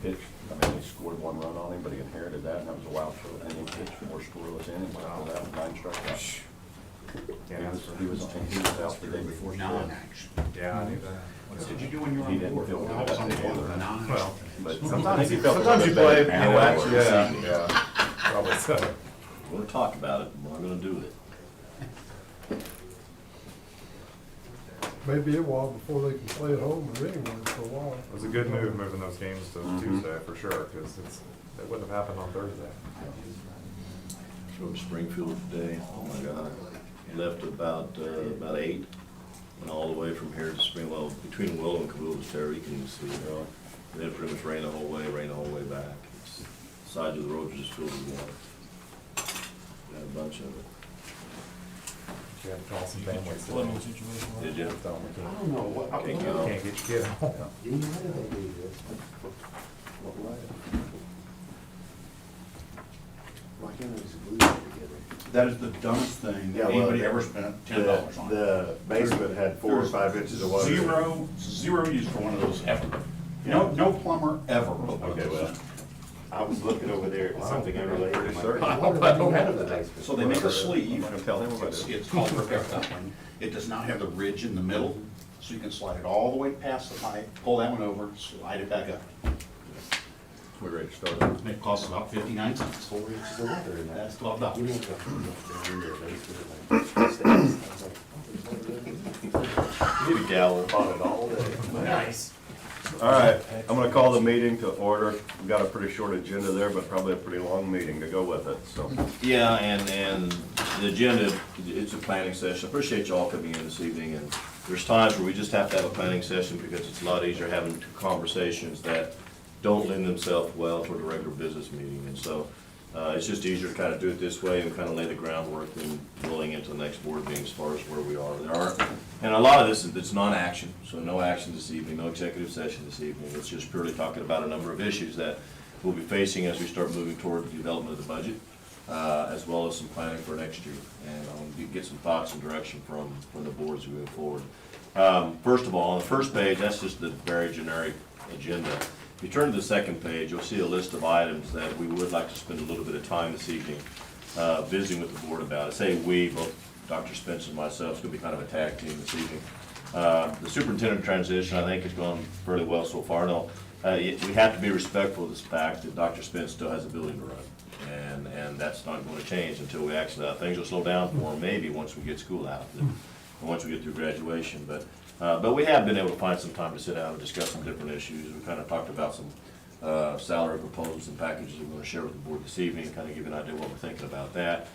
pitched, I mean, he scored one run on him, but he inherited that, and that was a wild throw, and he pitched 4 scoreless innings, after that was 9 strikeouts. Yeah, He was out the day before. Nine, actually. yeah, I knew that. What did you do when you were He on didn't board? feel good I was about on that board either. with nine. Well, But sometimes you I think he felt a play, little bit you better know, afterwards. yeah, probably so. We'll talk about it, what I'm gonna do with it. Maybe a while before they can play at home or anywhere for a while. It was a good move moving those games to Tuesday for sure, because it wouldn't have happened on Thursday. Drove to Springfield today, oh my God. Left about 8, went all the way from here to Springfield, between Willow and Cabool's there, you can see, then pretty much rain the whole way back. It's, sides of the roads are just filled with water. Got a bunch of it. You had to call some families. Living situation. Did you? Tell them we I don't know, what, I Can't don't get know. can't get your kid home. Why can't they just glue it together? That is the dumbest thing Yeah, well, anybody ever spent $10 on. The basement had 4 or 5 inches of water. Zero use for one of those ever. No plumber ever put one of Okay, those well, in. I was looking over there at something unrelated. Pretty I'm certain. like, what do you have in the basement? So they make a sleeve. I'm gonna tell him about It's it. it's called repair coupling. It does not have the ridge in the middle, so you can slide it all the way past the pipe, pull that one over, slide it back up. We're ready to start. And it costs about 59 cents. 4 inches of water in that. That's $12. You know, down in their basement, like, stairs. I was like, oh, there's water in there. You need a gallon. Fought it all day. Nice. All right, I'm gonna call the meeting to order. We've got a pretty short agenda there, but probably a pretty long meeting to go with it, so. Yeah, and the agenda, it's a planning session. Appreciate you all coming in this evening, and there's times where we just have to have a planning session because it's a lot easier having two conversations that don't lend themselves well toward a regular business meeting. And so, it's just easier to kind of do it this way and kind of lay the groundwork than rolling into the next board meeting as far as where we are. There are, and a lot of this is, it's non-action, so no action this evening, no executive session this evening. It's just purely talking about a number of issues that we'll be facing as we start moving toward the development of the budget, as well as some planning for next year. And I'll get some thoughts and direction from the board as we move forward. First of all, on the first page, that's just the very generic agenda. If you turn to the second page, you'll see a list of items that we would like to spend a little bit of time this evening visiting with the board about. I say we, both Dr. Spence and myself, it's going to be kind of a tag team this evening. The superintendent transition, I think, has gone fairly well so far. No, we have to be respectful of this fact that Dr. Spence still has a building to run, and that's not going to change until we actually, things will slow down for him maybe once we get school out, and once we get through graduation. But we have been able to find some time to sit down and discuss some different issues. We kind of talked about some salary proposals and packages we're going to share with the board this evening, kind of give you an idea what we're thinking about that.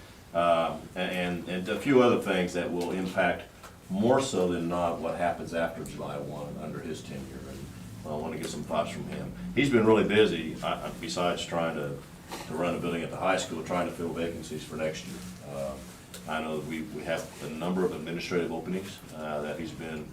And a few other things that will impact more so than not what happens after July 1 under his tenure. And I want to get some thoughts from him. He's been really busy, besides trying to run a building at the high school, trying to fill vacancies for next year. I know that we have a number of administrative openings that he's been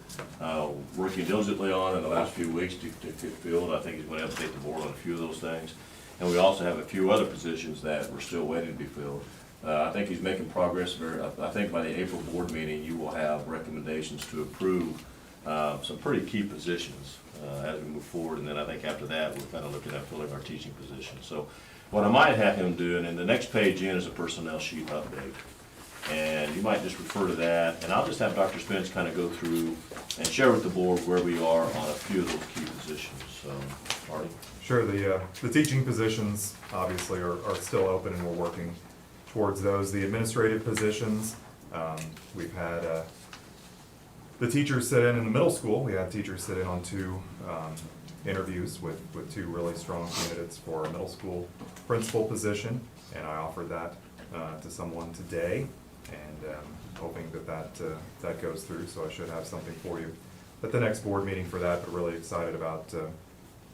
working diligently on in the last few weeks to get filled. I think he's going to update the board on a few of those things. And we also have a few other positions that we're still waiting to be filled. I think he's making progress. I think by the April board meeting, you will have recommendations to approve some pretty key positions as we move forward. And then I think after that, we're kind of looking at filling our teaching positions. So what I might have him do, and then the next page in is a personnel sheet update. And you might just refer to that, and I'll just have Dr. Spence kind of go through and share with the board where we are on a few of those key positions. So, Artie? Sure, the teaching positions obviously are still open and we're working towards those. The administrative positions, we've had the teachers sit in the middle school. We had teachers sit in on 2 interviews with 2 really strong candidates for a middle school principal position, and I offered that to someone today, and hoping that goes through, so I should have something for you at the next board meeting for that. But really excited about,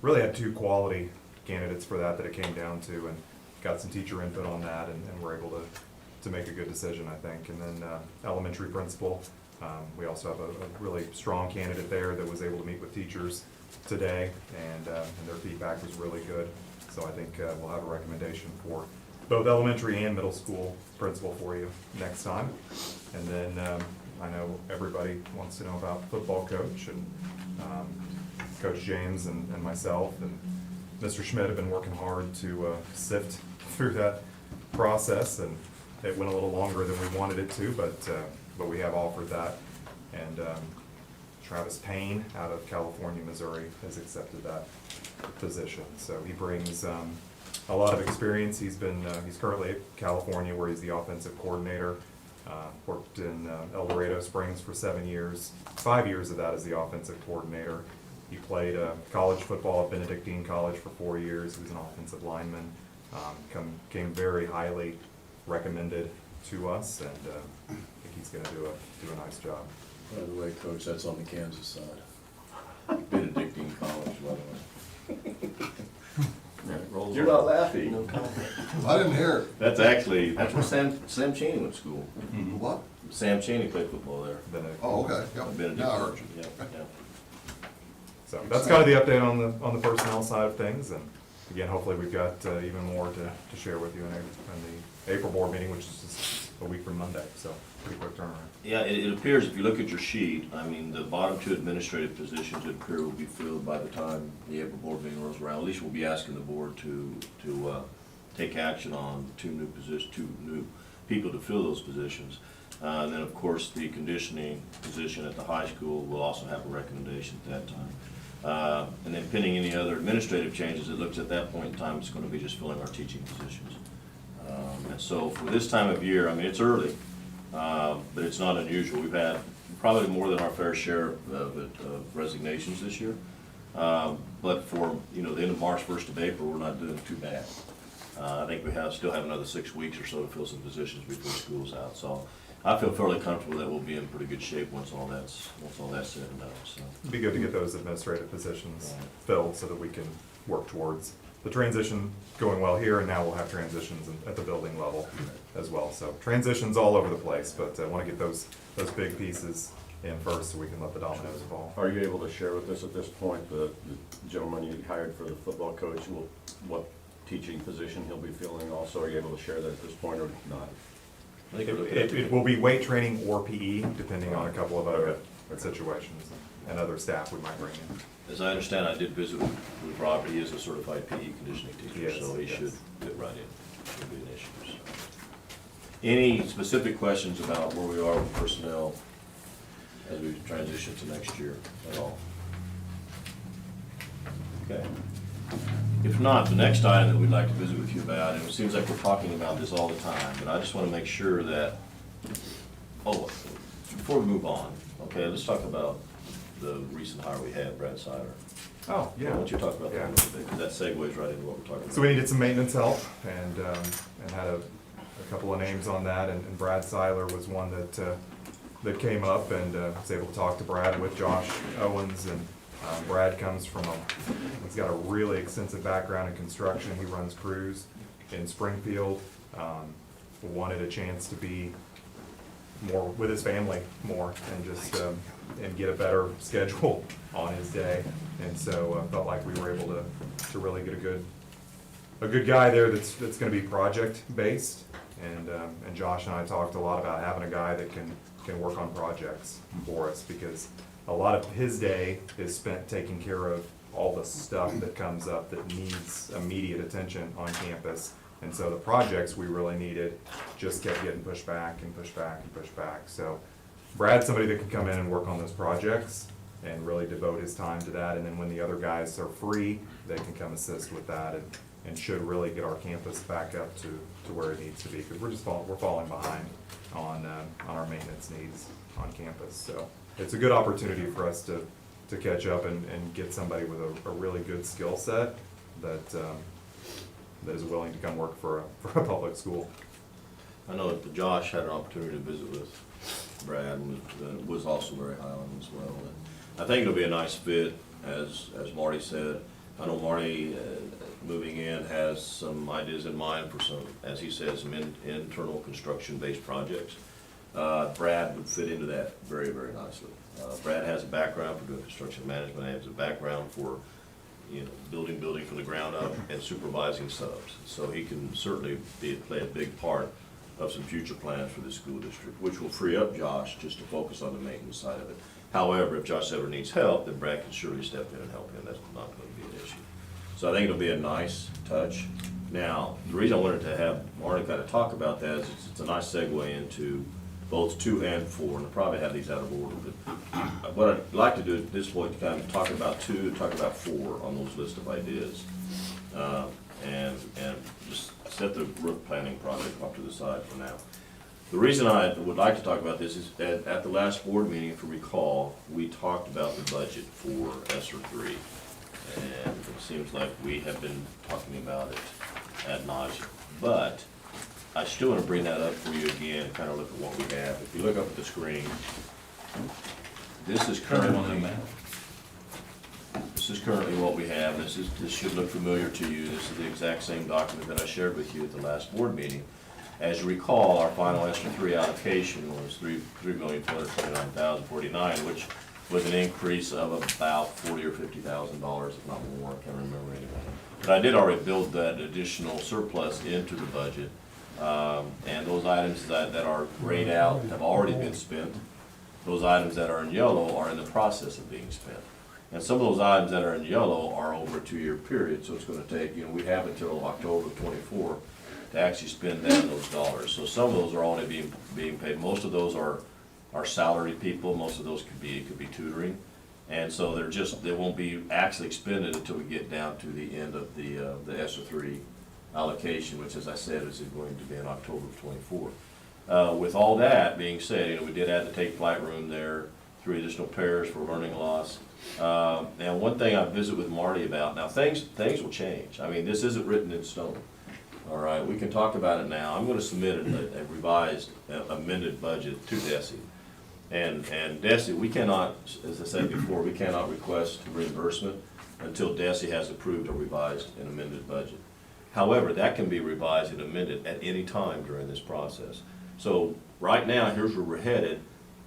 really had 2 quality candidates for that it came down to, and got some teacher input on that, and we're able to make a good decision, I think. And then elementary principal, we also have a really strong candidate there that was able to meet with teachers today, and their feedback was really good. So I think we'll have a recommendation for both elementary and middle school principal for you next time. And then I know everybody wants to know about football coach, and Coach James and myself, and Mr. Schmidt have been working hard to sift through that process, and it went a little longer than we wanted it to, but we have offered that. And Travis Payne out of California, Missouri has accepted that position. So he brings a lot of experience. He's currently at California, where he's the offensive coordinator. Worked in El Dorado Springs for 7 years. 5 years of that as the offensive coordinator. He played college football at Benedictine College for 4 years. He was an offensive lineman. Came very highly recommended to us, and I think he's going to do a nice job. By the way, Coach, that's on the Kansas side. Benedictine College, by the way. You're not laughing. No comment. I didn't hear it. That's actually, that's where Sam Chaney went to school. What? Sam Chaney played football there. Benedict. Oh, okay, Benedict yeah. Now I heard. Yeah, yeah. So that's kind of the update on the personnel side of things, and again, hopefully we've got even more to share with you in the April board meeting, which is just a week from Monday, so pretty quick turnaround. Yeah, it appears, if you look at your sheet, I mean, the bottom two administrative positions, it appears will be filled by the time the April board meeting rolls around. At least we'll be asking the board to take action on two new people to fill those positions. And then, of course, the conditioning position at the high school will also have a recommendation at that time. And then pending any other administrative changes, it looks at that point in time, it's gonna be just filling our teaching positions. And so for this time of year, I mean, it's early, but it's not unusual. We've had probably more than our fair share of resignations this year. But for, the end of March, 1st of April, we're not doing too bad. I think we still have another 6 weeks or so to fill some positions before school's out. So I feel fairly comfortable that we'll be in pretty good shape once all that's said and done, so. It'd be good to get those administrative positions filled so that we can work towards the transition going well here, and now we'll have transitions at the building level as well. So transitions all over the place, but I want to get those big pieces in first so we can let the dominoes fall. Are you able to share with us at this point, the gentleman you hired for the football coach, what teaching position he'll be filling also? Are you able to share that at this point or not? I think we're looking at It will be weight training or PE, depending on a couple of other situations and other staff we might bring in. As I understand, I did visit with Robert. He is a certified PE conditioning He teacher, is, so he yes. should fit right in. Shouldn't be an issue. So. Any specific questions about where we are with personnel as we transition to next year at all? Okay. If not, the next item that we'd like to visit with you about, and it seems like we're talking about this all the time, but I just want to make sure that, before we move on, okay, let's talk about the recent hire we had, Brad Seiler. Oh, yeah. Why don't you talk about that Yeah. a little bit, because that segues right into what we're talking about. So we needed some maintenance help, and had a couple of names on that, and Brad Seiler was one that came up, and was able to talk to Brad with Josh Owens, and Brad comes from he's got a really extensive background in construction. He runs crews in Springfield. Wanted a chance to be more with his family more, and just and get a better schedule on his day, and so felt like we were able to really get a good guy there that's going to be project based, and Josh and I talked a lot about having a guy that can work on projects for us, because a lot of his day is spent taking care of all the stuff that comes up that needs immediate attention on campus. And so the projects we really needed just kept getting pushed back and pushed back and pushed back. So Brad's somebody that can come in and work on those projects and really devote his time to that. And then when the other guys are free, they can come assist with that, and should really get our campus back up to where it needs to be, because we're falling behind on our maintenance needs on campus. So it's a good opportunity for us to catch up and get somebody with a really good skill set that is willing to come work for a public school. I know that Josh had an opportunity to visit with Brad, and was also very high on him as well. And I think it'll be a nice fit, as Marty said. I know Marty, moving in, has some ideas in mind for some, as he says, some internal construction-based projects. Brad would fit into that very, very nicely. Brad has a background for doing construction management. He has a background for, building from the ground up and supervising subs. So he can certainly play a big part of some future plans for the school district, which will free up Josh just to focus on the maintenance side of it. However, if Josh ever needs help, then Brad can surely step in and help him. That's not going to be an issue. So I think it'll be a nice touch. Now, the reason I wanted to have Marty kind of talk about that is it's a nice segue into both 2 and 4, and I'll probably have these out of order, but what I'd like to do at this point, kind of talk about 2 and talk about 4 on those list of ideas. And just set the roof planning project off to the side for now. The reason I would like to talk about this is at the last board meeting, if you recall, we talked about the budget for ESSER 3. And it seems like we have been talking about it ad nauseum. But I still want to bring that up for you again and kind of look at what we have. If you look up at the screen, this is currently what we have. This should look familiar to you. This is the exact same document that I shared with you at the last board meeting. As you recall, our final ESSER 3 allocation was $3,429,049, which was an increase of about $40,000 or $50,000, if not more. I can't remember anyway. But I did already build that additional surplus into the budget, and those items that are grayed out have already been spent. Those items that are in yellow are in the process of being spent. And some of those items that are in yellow are over a 2-year period, so it's gonna take, we have until October 24 to actually spend down those dollars. So some of those are already being paid. Most of those are salaried people. Most of those could be tutoring. And so they won't be actually expended until we get down to the end of the ESSER 3 allocation, which, as I said, is going to be in October of 24. With all that being said, we did add the take flight room there, 3 additional pairs for learning loss. And one thing I visit with Marty about, now things will change. I mean, this isn't written in stone. All right, we can talk about it now. I'm going to submit a revised, amended budget to DESI. And DESI, we cannot, as I said before, we cannot request reimbursement until DESI has approved a revised and amended budget. However, that can be revised and amended at any time during this process. So right now, here's where we're headed,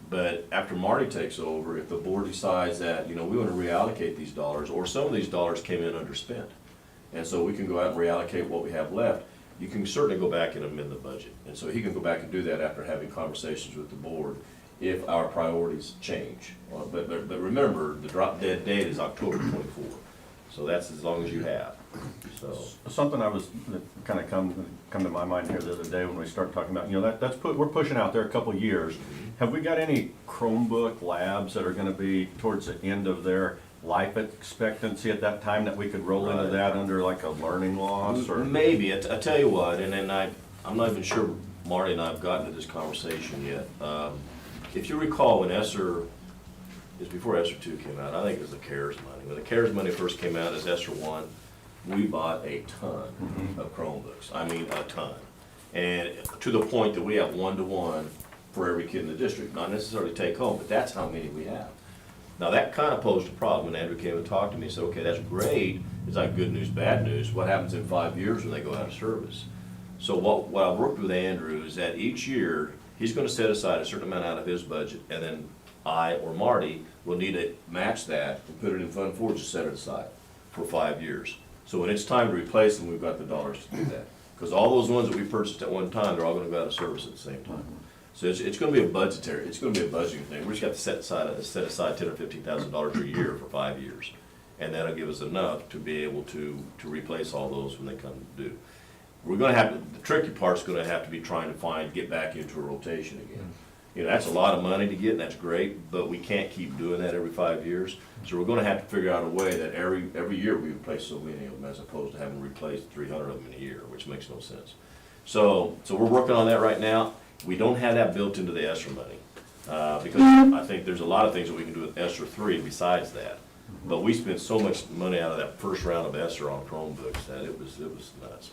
but after Marty takes over, if the board decides that, we want to reallocate these dollars, or some of these dollars came in underspent, and so we can go out and reallocate what we have left, you can certainly go back and amend the budget. And so he can go back and do that after having conversations with the board if our priorities change. But remember, the drop dead date is October 24. So that's as long as you have. So Something that kind of come to my mind here the other day when we start talking about, we're pushing out there a couple years. Have we got any Chromebook labs that are gonna be towards the end of their life expectancy at that time that we could roll into that under like a learning loss or? maybe, I tell you what, and then I'm not even sure Marty and I have gotten to this conversation yet. If you recall when ESSER, it's before ESSER 2 came out, I think it was the CARES money. When the CARES money first came out as ESSER 1, we bought a ton of Chromebooks. I mean, a ton. And to the point that we have 1-to-1 for every kid in the district, not necessarily take home, but that's how many we have. Now, that kind of posed a problem when Andrew came and talked to me and said, okay, that's great. It's like good news, bad news. What happens in 5 years when they go out of service? So what I've worked with Andrew is that each year, he's gonna set aside a certain amount out of his budget, and then I or Marty will need to match that and put it in Fund 4 to set it aside for 5 years. So when it's time to replace them, we've got the dollars to do that. Because all those ones that we purchased at one time, they're all gonna go out of service at the same time. So it's gonna be a budgeting thing. We just got to set aside $10,000 or $15,000 a year for 5 years. And that'll give us enough to be able to replace all those when they come due. We're gonna have to, the tricky part's gonna have to be trying to get back into a rotation again. That's a lot of money to get, and that's great, but we can't keep doing that every 5 years. So we're gonna have to figure out a way that every year we replace so many of them as opposed to having replaced 300 of them in a year, which makes no sense. So we're working on that right now. We don't have that built into the ESSER money, because I think there's a lot of things that we can do with ESSER 3 besides that. But we spent so much money out of that first round of ESSER on Chromebooks that it was nuts.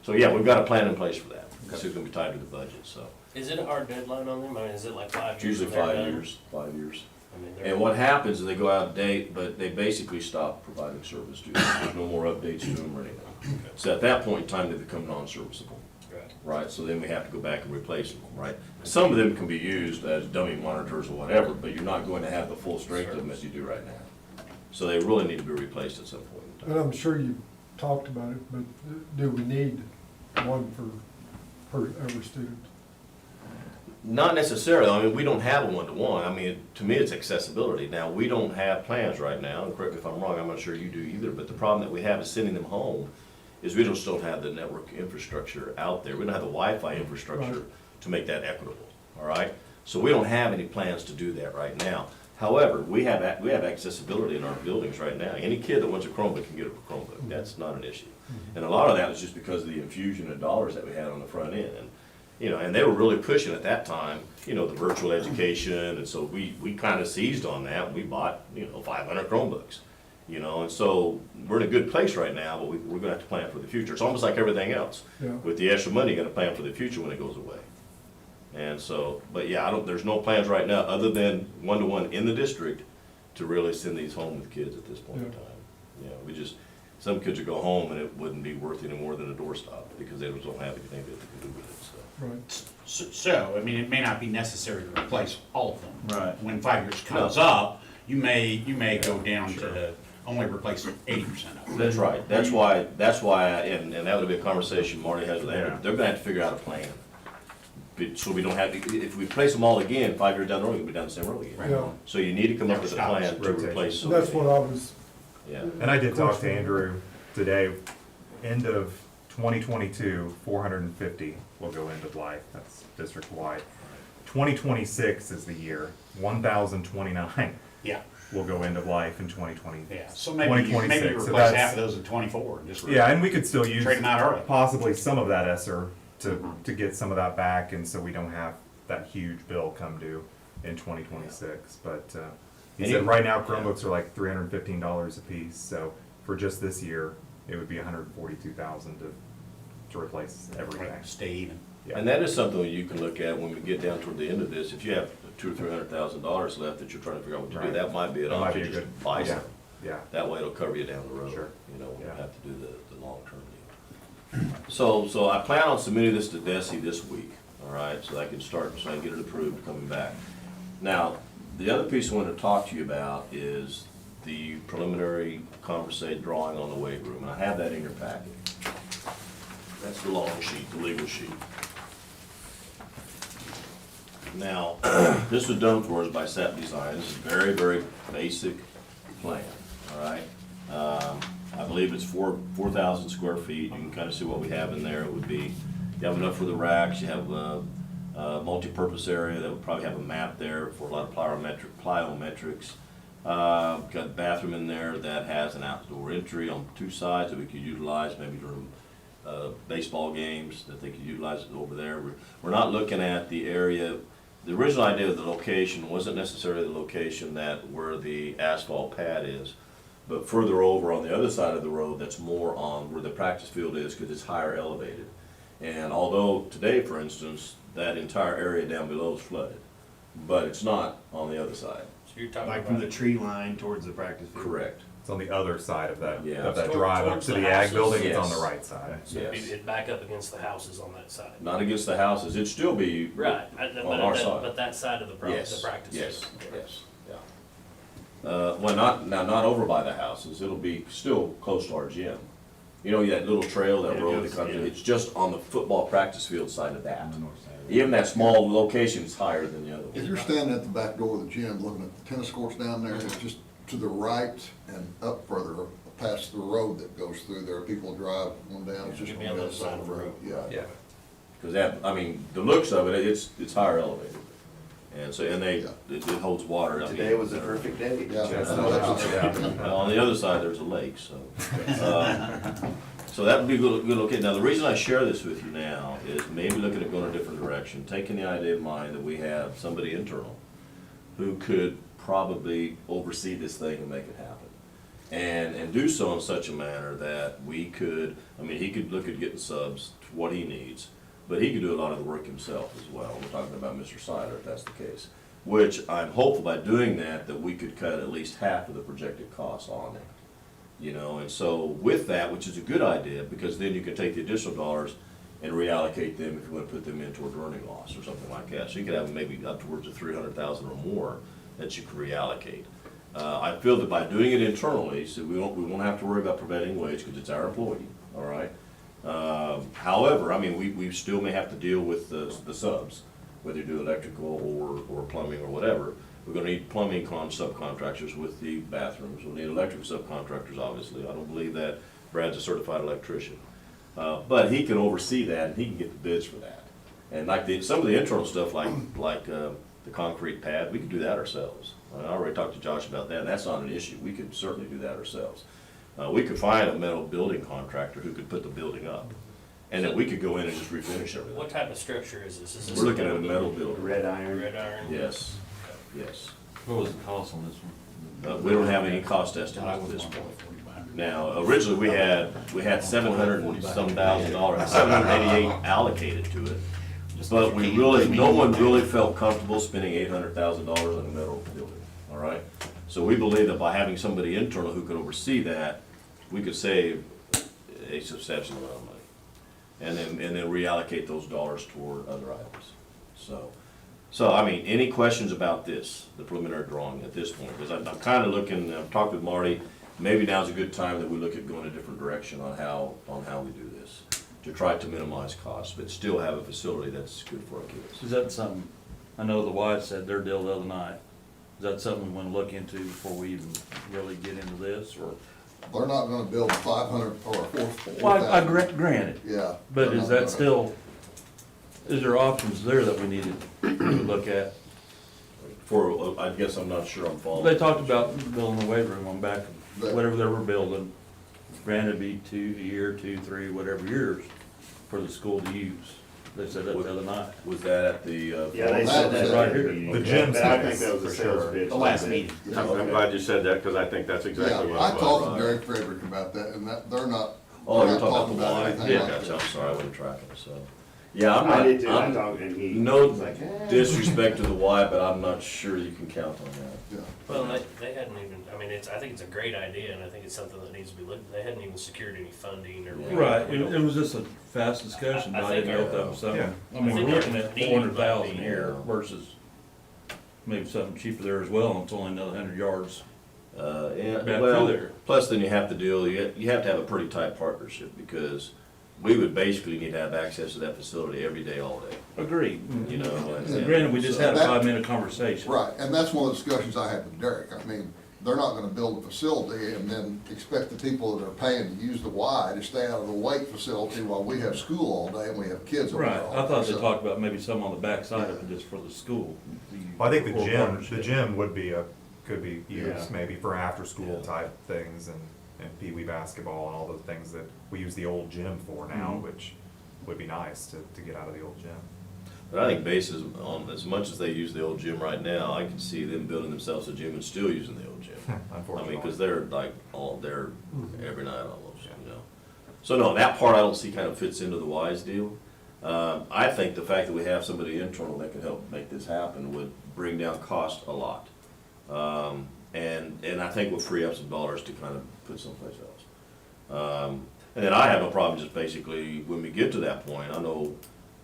So yeah, we've got a plan in place for that. This is gonna be tied to the budget, so. Is it a hard deadline on them? I mean, is it like 5 It's years? usually and they're 5 done? years, 5 years. I mean, And what happens is they go out of date, but they basically stop providing service to them. There's no more updates to them or anything. So at that point in time, they become non-serviceable. Right. Right, so then we have to go back and replace them, right? Some of them can be used as dummy monitors or whatever, but you're not going to have the full strength of them as you do right now. So they really need to be replaced at some point in And time. I'm sure you talked about it, but do we need one for every student? Not necessarily, I mean, we don't have a one-to-one, I mean, to me, it's accessibility. Now, we don't have plans right now, and correct me if I'm wrong, I'm not sure you do either, but the problem that we have is sending them home is we just don't have the network infrastructure out there. We don't have the Wi-Fi infrastructure Right. to make that equitable, all right? So we don't have any plans to do that right now. However, we have accessibility in our buildings right now. Any kid that wants a Chromebook can get a Chromebook, that's not an issue. And a lot of that was just because of the infusion of dollars that we had on the front end. And, you know, and they were really pushing at that time, you know, the virtual education, and so we kind of seized on that, and we bought, 500 Chromebooks. You know, and so we're in a good place right now, but we're gonna have to plan for the future. It's almost like everything else. Yeah. With the extra money, you gotta plan for the future when it goes away. And so, but yeah, there's no plans right now, other than one-to-one in the district, to really send these home with kids at this point in Yeah. time. You know, some kids would go home and it wouldn't be worth any more than a doorstop, because they just don't have anything that they can do with it, so. Right. So, I mean, it may not be necessary to replace all of them. Right. When 5 years comes No. up, you may go down to only replace 80% of it. That's right, that's why, and that would be a conversation Marty has with Andrew, they're gonna have to figure out a plan. So we don't have, if we replace them all again, 5 years down the road, we'll be down the same road again. Yeah. So you need to come up with a Never plan stops. to Rotation. replace. And that's what I was, Yeah, And I did talk to Andrew today, end of 2022, 450 will go end of life, that's district-wide. 2026 is the year, 1,029 Yeah, will go end of life in 2020. yeah, so maybe you 2026. So replace that's- half of those in 24 and just. Yeah, and we could still use Trade them out early. possibly some of that ESSER to get some of that back, and so we don't have that huge bill come due in 2026. But he And said you- right now Chromebooks are like $315 a piece, so for just this year, it would be $142,000 to replace everything. Stay even. Yeah. and that is something you can look at when we get down toward the end of this, if you have $200,000 or $300,000 left that you're trying to figure out what to do, Right. that might be an That might option, be a just good- buy yeah. some. Yeah, That way it'll cover you down the road. Sure. You know, we Yeah. don't have to do the long-term deal. So I plan on submitting this to DESI this week, all right, so I can get it approved coming back. Now, the other piece I want to talk to you about is the preliminary conversation drawing on the weight room, and I have that in your packet. That's the long sheet, the legal sheet. Now, this was done for us by SAP Design. This is a very, very basic plan, all right? I believe it's 4,000 square feet. You can kind of see what we have in there. It would be, you have enough for the racks, you have a multi-purpose area that would probably have a map there for a lot of plyometrics. Got a bathroom in there that has an outdoor entry on two sides that we could utilize maybe during baseball games, that they could utilize it over there. We're not looking at the area. The original idea of the location wasn't necessarily the location where the asphalt pad is, but further over on the other side of the road, that's more on where the practice field is, because it's higher elevated. And although today, for instance, that entire area down below is flooded, but it's not on the other side. So you're talking Like from about the tree line towards the practice field? Correct. it's on the other side of that, Yeah. of that Towards- drive up towards to the the ag houses. building, it's on Yes. the right side. So it'd Yes. be- it'd back up against the houses on that side. Not against the houses. It'd still be. Right, On our side. but that side of the Yes, the practice. yes, field. yes, yeah. Well, not over by the houses, it'll be still close to our gym. You know, that little trail, that Yeah, road yes, that comes in, yeah. it's just on the football practice field side of that. On the north side. Even that small location is higher than the other If one. you're standing at the back door of the gym, looking at the tennis courts down there, it's just to the right and up further, past the road that goes through there. People drive one down, it's just You'd on be on the the other side of the road, yeah. Yeah, because the looks of it, it's higher elevated. And so, it holds water. I mean, Today was a perfect day. Yeah. Yeah. On the other side, there's a lake, so. So that would be good, okay. Now, the reason I share this with you now is maybe looking at going a different direction, taking the idea in mind that we have somebody internal who could probably oversee this thing and make it happen. And do so in such a manner that we could, he could look at getting subs to what he needs, but he could do a lot of the work himself as well. We're talking about Mr. Siler, if that's the case. Which I'm hopeful by doing that we could cut at least half of the projected costs on it. You know, and so with that, which is a good idea, because then you can take the additional dollars and reallocate them if you want to put them in toward earning loss or something like that. So you could have maybe up towards of 300,000 or more that you could reallocate. I feel that by doing it internally, so we won't have to worry about prevailing wage because it's our employee, all right? However, we still may have to deal with the subs. whether you do electrical or plumbing or whatever. We're gonna need plumbing subcontractors with the bathrooms. We'll need electric subcontractors, obviously. I don't believe that Brad's a certified electrician. But he can oversee that, and he can get the bids for that. And like some of the internal stuff, like the concrete pad, we could do that ourselves. I already talked to Josh about that, and that's not an issue. We could certainly do that ourselves. We could find a metal building contractor who could put the building up, and then we could go in and just refinish everything. What type of structure is this? Is this We're looking at a metal building. Red iron. Red iron? Yes, yes. What was the cost on this one? We don't have any cost estimates at this point. Now, originally, we had $700 and some thousand dollars, $788 allocated to it. But no one really felt comfortable spending $800,000 on a metal building, all right? So we believe that by having somebody internal who could oversee that, we could save a substantial amount of money. And then reallocate those dollars toward other items. So I mean, any questions about this, the preliminary drawing at this point? Because I'm kind of looking, I've talked with Marty, maybe now's a good time that we look at going a different direction on how we do this, to try to minimize costs, but still have a facility that's good for our kids. Is that something, I know the Y said their deal the other night, is that something we want to look into before we even really get into this, or? They're not gonna build 500 or 4,000. Well, I granted, Yeah. but they're is not that gonna- still, is there options there that we needed to look at? I guess I'm not sure I'm following. They talked about building a weight room on back of But- whatever they were building, granted it'd be 2 year, 2, 3, whatever years for the school to use. They said that the other night. Was that at the? Yeah, they said that. Right here. The gym But I think space, that was a for sales sure. pitch. The last meeting. I'm glad you said that, because I think that's exactly Yeah, what I it was. talked to Derek Frederick about that, and that, they're not. Oh, they're you're not talking about the Y? anything Yeah, like gotcha, that. I'm sorry, I wasn't tracking it, so. Yeah, I did too, I I'm, talked, and he no was like, disrespect to the Y, but I'm not sure you can count on that. Yeah. Well, they hadn't even, I mean, I think it's a great idea, and I think it's something that needs to be looked, they hadn't even secured any funding or. Right, it was just a fast discussion, but I didn't know if that was something, Yeah. I mean, I think we're looking at our need 400,000 might be- here versus maybe something cheaper there as well, and it's only another 100 yards. Yeah, Back well, through there. plus then you have to you have to have a pretty tight partnership, because we would basically need to have access to that facility every day, all day, Agreed. you know? And granted, we just had a That- 5-minute conversation. Right, and that's one of the discussions I had with Derek. I mean, they're not gonna build a facility and then expect the people that are paying to use the Y to stay out of the weight facility while we have school all day and we have kids over Right, there all I thought day. they So- talked about maybe some on the backside of it just for the school. Well, I think Or the partnership. gym would be could be Yeah. used maybe for after-school Yeah. type things and pee-wee basketball and all the things that we use the old gym for now, Mhm. which would be nice to get out of the old gym. But I think bases on, as much as they use the old gym right now, I can see them building themselves a gym and still using the old gym. I Unfortunately. mean, because they're like all there every night almost, you know. So no, that part I don't see kind of fits into the WISE deal. I think the fact that we have somebody internal that can help make this happen would bring down cost a lot. And I think we'll free up some dollars to kind of put someplace else. And then I have no problem just basically, when we get to that point, I know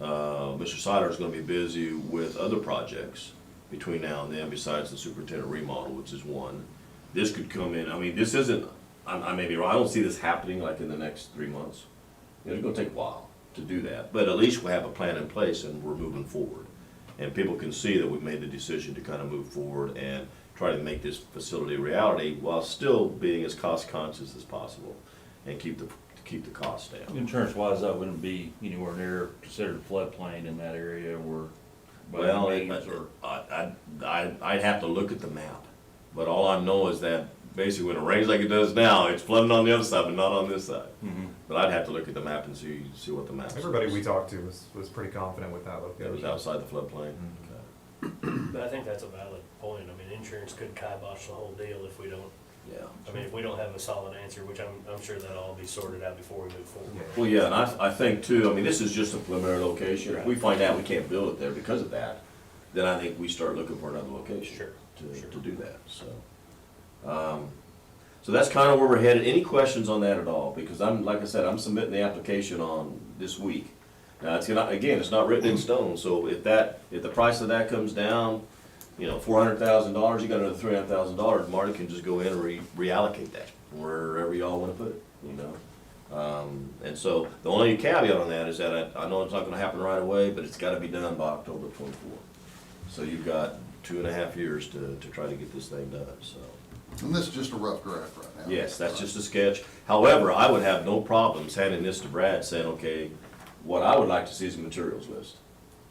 Mr. Sider is gonna be busy with other projects between now and then, besides the superintendent remodel, which is one. This could come in, I mean, this isn't, I may be wrong, I don't see this happening like in the next 3 months. It's gonna take a while to do that, but at least we have a plan in place and we're moving forward. And people can see that we've made the decision to kind of move forward and try to make this facility a reality while still being as cost conscious as possible and keep the costs down. Insurance wise, that wouldn't be anywhere near considered floodplain in that area or. by Well, any means, or- I'd have to look at the map, but all I know is that basically when it rains like it does now, it's flooding on the other side, but not on this side. Mhm. But I'd have to look at the map and see what the map says. Everybody we talked to was pretty confident with that It was location. outside the floodplain. Mhm. But I think that's a valid point. I mean, insurance could kibosh the whole deal if we don't, Yeah. I mean, if we don't have a solid answer, which I'm sure that'll all be sorted out before we move forward. Yeah. Well, yeah, and I think too, I mean, this is just a preliminary location. If we find out we can't build it there because of that, then I think we start looking for another location. Sure, To sure. do that, so. So that's kind of where we're headed. Any questions on that at all? Because like I said, I'm submitting the application on this week. Now, it's not written in stone, so if the price of that comes down, you know, $400,000, you got another $300,000, Marty can just go in and reallocate that wherever y'all wanna put it, you know? And so the only caveat on that is that I know it's not gonna happen right away, but it's gotta be done by October 24th. So you've got 2.5 years to try to get this thing done, so. And this is just a rough draft right now. Yes, that's just a sketch. However, I would have no problems handing this to Brad saying, okay, what I would like to see is a materials list.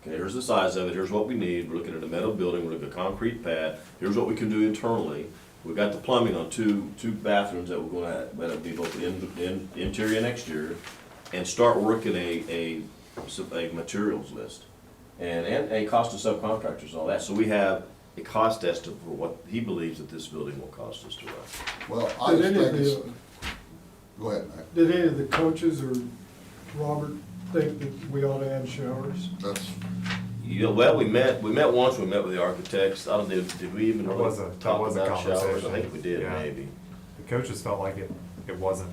Okay, here's the size of it, here's what we need, we're looking at a metal building, we're looking at a concrete pad, here's what we can do internally. We've got the plumbing on two bathrooms that we're gonna have, that'll be both in interior and exterior, and start working a materials list. And a cost of subcontractors and all that, so we have a cost estimate for what he believes that this building will cost us to run. Well, I Did just any think of it's, the, go ahead, Mac. did any of the coaches or Robert think that we ought to add showers? That's, Yeah, well, we met once, we met with the architects, I don't know, did we even That really was a talk about showers? conversation. I think we did, Yeah. maybe. The coaches felt like it wasn't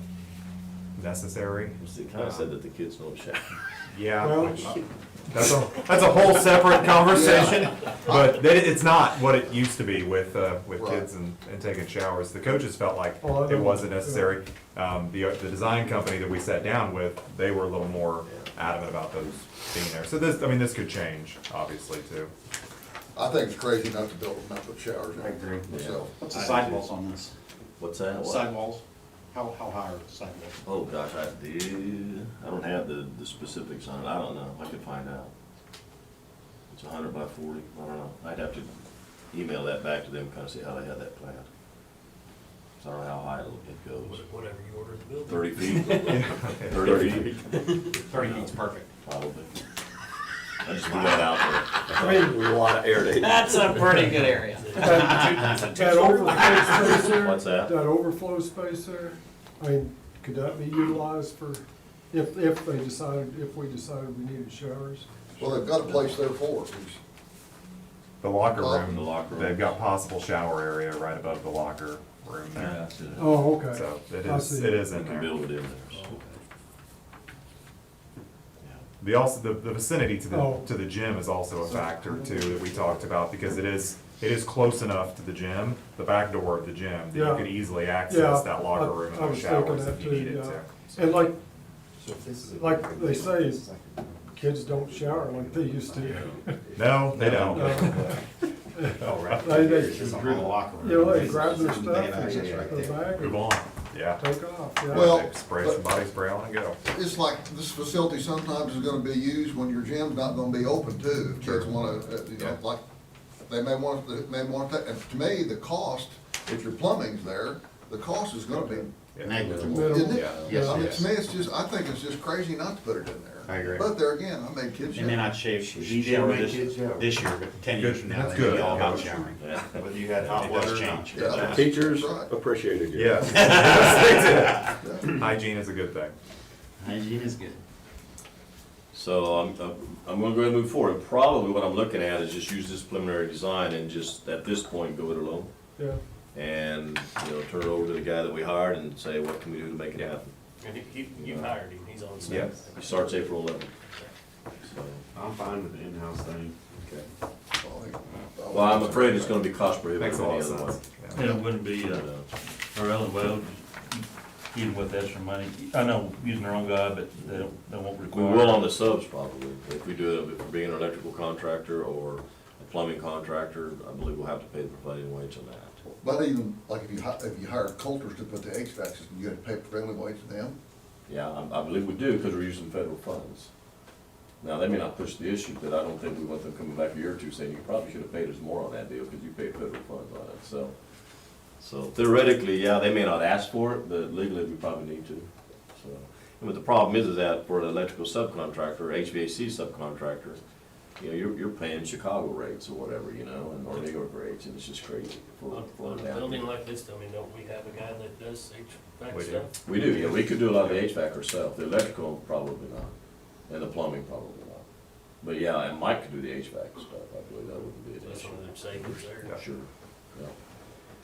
necessary. It kinda said that the kids don't shower. Yeah, Well- which, that's a whole separate conversation, but it's not what it used to be with kids and taking showers. The coaches felt like Oh, I it know. wasn't necessary. The design company that we sat down with, they were a little more adamant about those being there. So this could change, obviously, too. I think it's crazy not to build, not put showers in. I agree. Myself. What's the sidewalls on this? What's that? What? Sidewalls, how high are the sidewalls? Oh, gosh, I don't have the specifics on it, I don't know, I could find out. It's 100 by 40, I don't know, I'd have to email that back to them, kinda see how they had that planned. So I don't know how high it goes. Whatever you order the building. 30 feet? 30 feet, 30 feet's perfect. probably. I just threw that out there. I mean, A lot of air days. That's a pretty good area. that overflow space there. What's that? That overflow space there, I mean, could that be utilized for, if we decided we needed showers? Well, they've got a place there for it. The locker Oh. room, The locker room. they've got possible shower area right above the locker room there. Oh, okay. So it I is, see. it is We in can there. build it in there, so. The vicinity to Oh. the gym is also a factor too, that we talked about, because it is close enough to the gym, the back door of the gym, that you Yeah. could easily access Yeah, that locker room I and those was thinking showers that if you too, needed yeah. to. And like, So if this is a- like they say, kids don't shower like they used to. No, they don't. Oh, right. They, Just through the locker room. you know, they grab their stuff, They have and access right the there. bag, Move and on, yeah. take off, yeah. Well, They spray some body spray on and go. It's like, this facility sometimes is gonna be used when your gym's not gonna be open too. If kids wanna, you know, Yeah. like, they may want that, and to me, the cost, if your plumbing's there, the cost is gonna be, Yeah. Negligible. Minimal. isn't it? Yeah. Yes, I mean, it to me, it's just, I think it's just crazy not to put it in there. I agree. But there again, I made kids They may shower. not shave, She shower made this, kids shower. this year, but 10 years from now, That's they may be good. all about Yeah. showering. Yeah. Whether you had hot It water does or not. change. Yeah. That's Teachers right. appreciated you. Yes. Yes, they do. Hygiene is a good thing. Hygiene is good. So I'm gonna go ahead and move forward. Probably what I'm looking at is just use this preliminary design and just, at this point, go it alone. Yeah, And, turn it over to the guy that we hired and say, what can we do to make it Yeah. happen? And you hired him, he's on staff. Yes. He starts April 11th. So, I'm fine with the in-house thing. okay. Well, Well, I'm afraid it's gonna be cost prohibitive Makes a lot any of other way. sense. Yeah. And it wouldn't be, really well, even with extra money, I know using their own guy, but they won't We require. will on the subs probably. If we do it, if we're being an electrical contractor or a plumbing contractor, I believe we'll have to pay the prevailing wage on that. But even, like, if you hire Coulters to put the HVAC system, you gotta pay prevailing wage to them? Yeah, I believe we do because we're using federal funds. Now, they may not push the issue, but I don't think we want them coming back a year or two saying, you probably should have paid us more on that deal because you paid federal funds on it, so theoretically, yeah, they may not ask for it, but legally, we probably need to, so. But the problem is that for an electrical subcontractor, or HVAC subcontractor, you're paying Chicago rates or whatever, or New York rates, and it's just crazy for On a down building here. like this, I mean, don't we have a guy that does HVAC We do. stuff? We do, yeah, we could do a lot of the HVAC ourselves, the electrical, probably not, and the plumbing, probably not. But yeah, and Mike could do the HVAC stuff, I believe that wouldn't be an That's issue. one of them savings there. Yeah. Sure, yeah.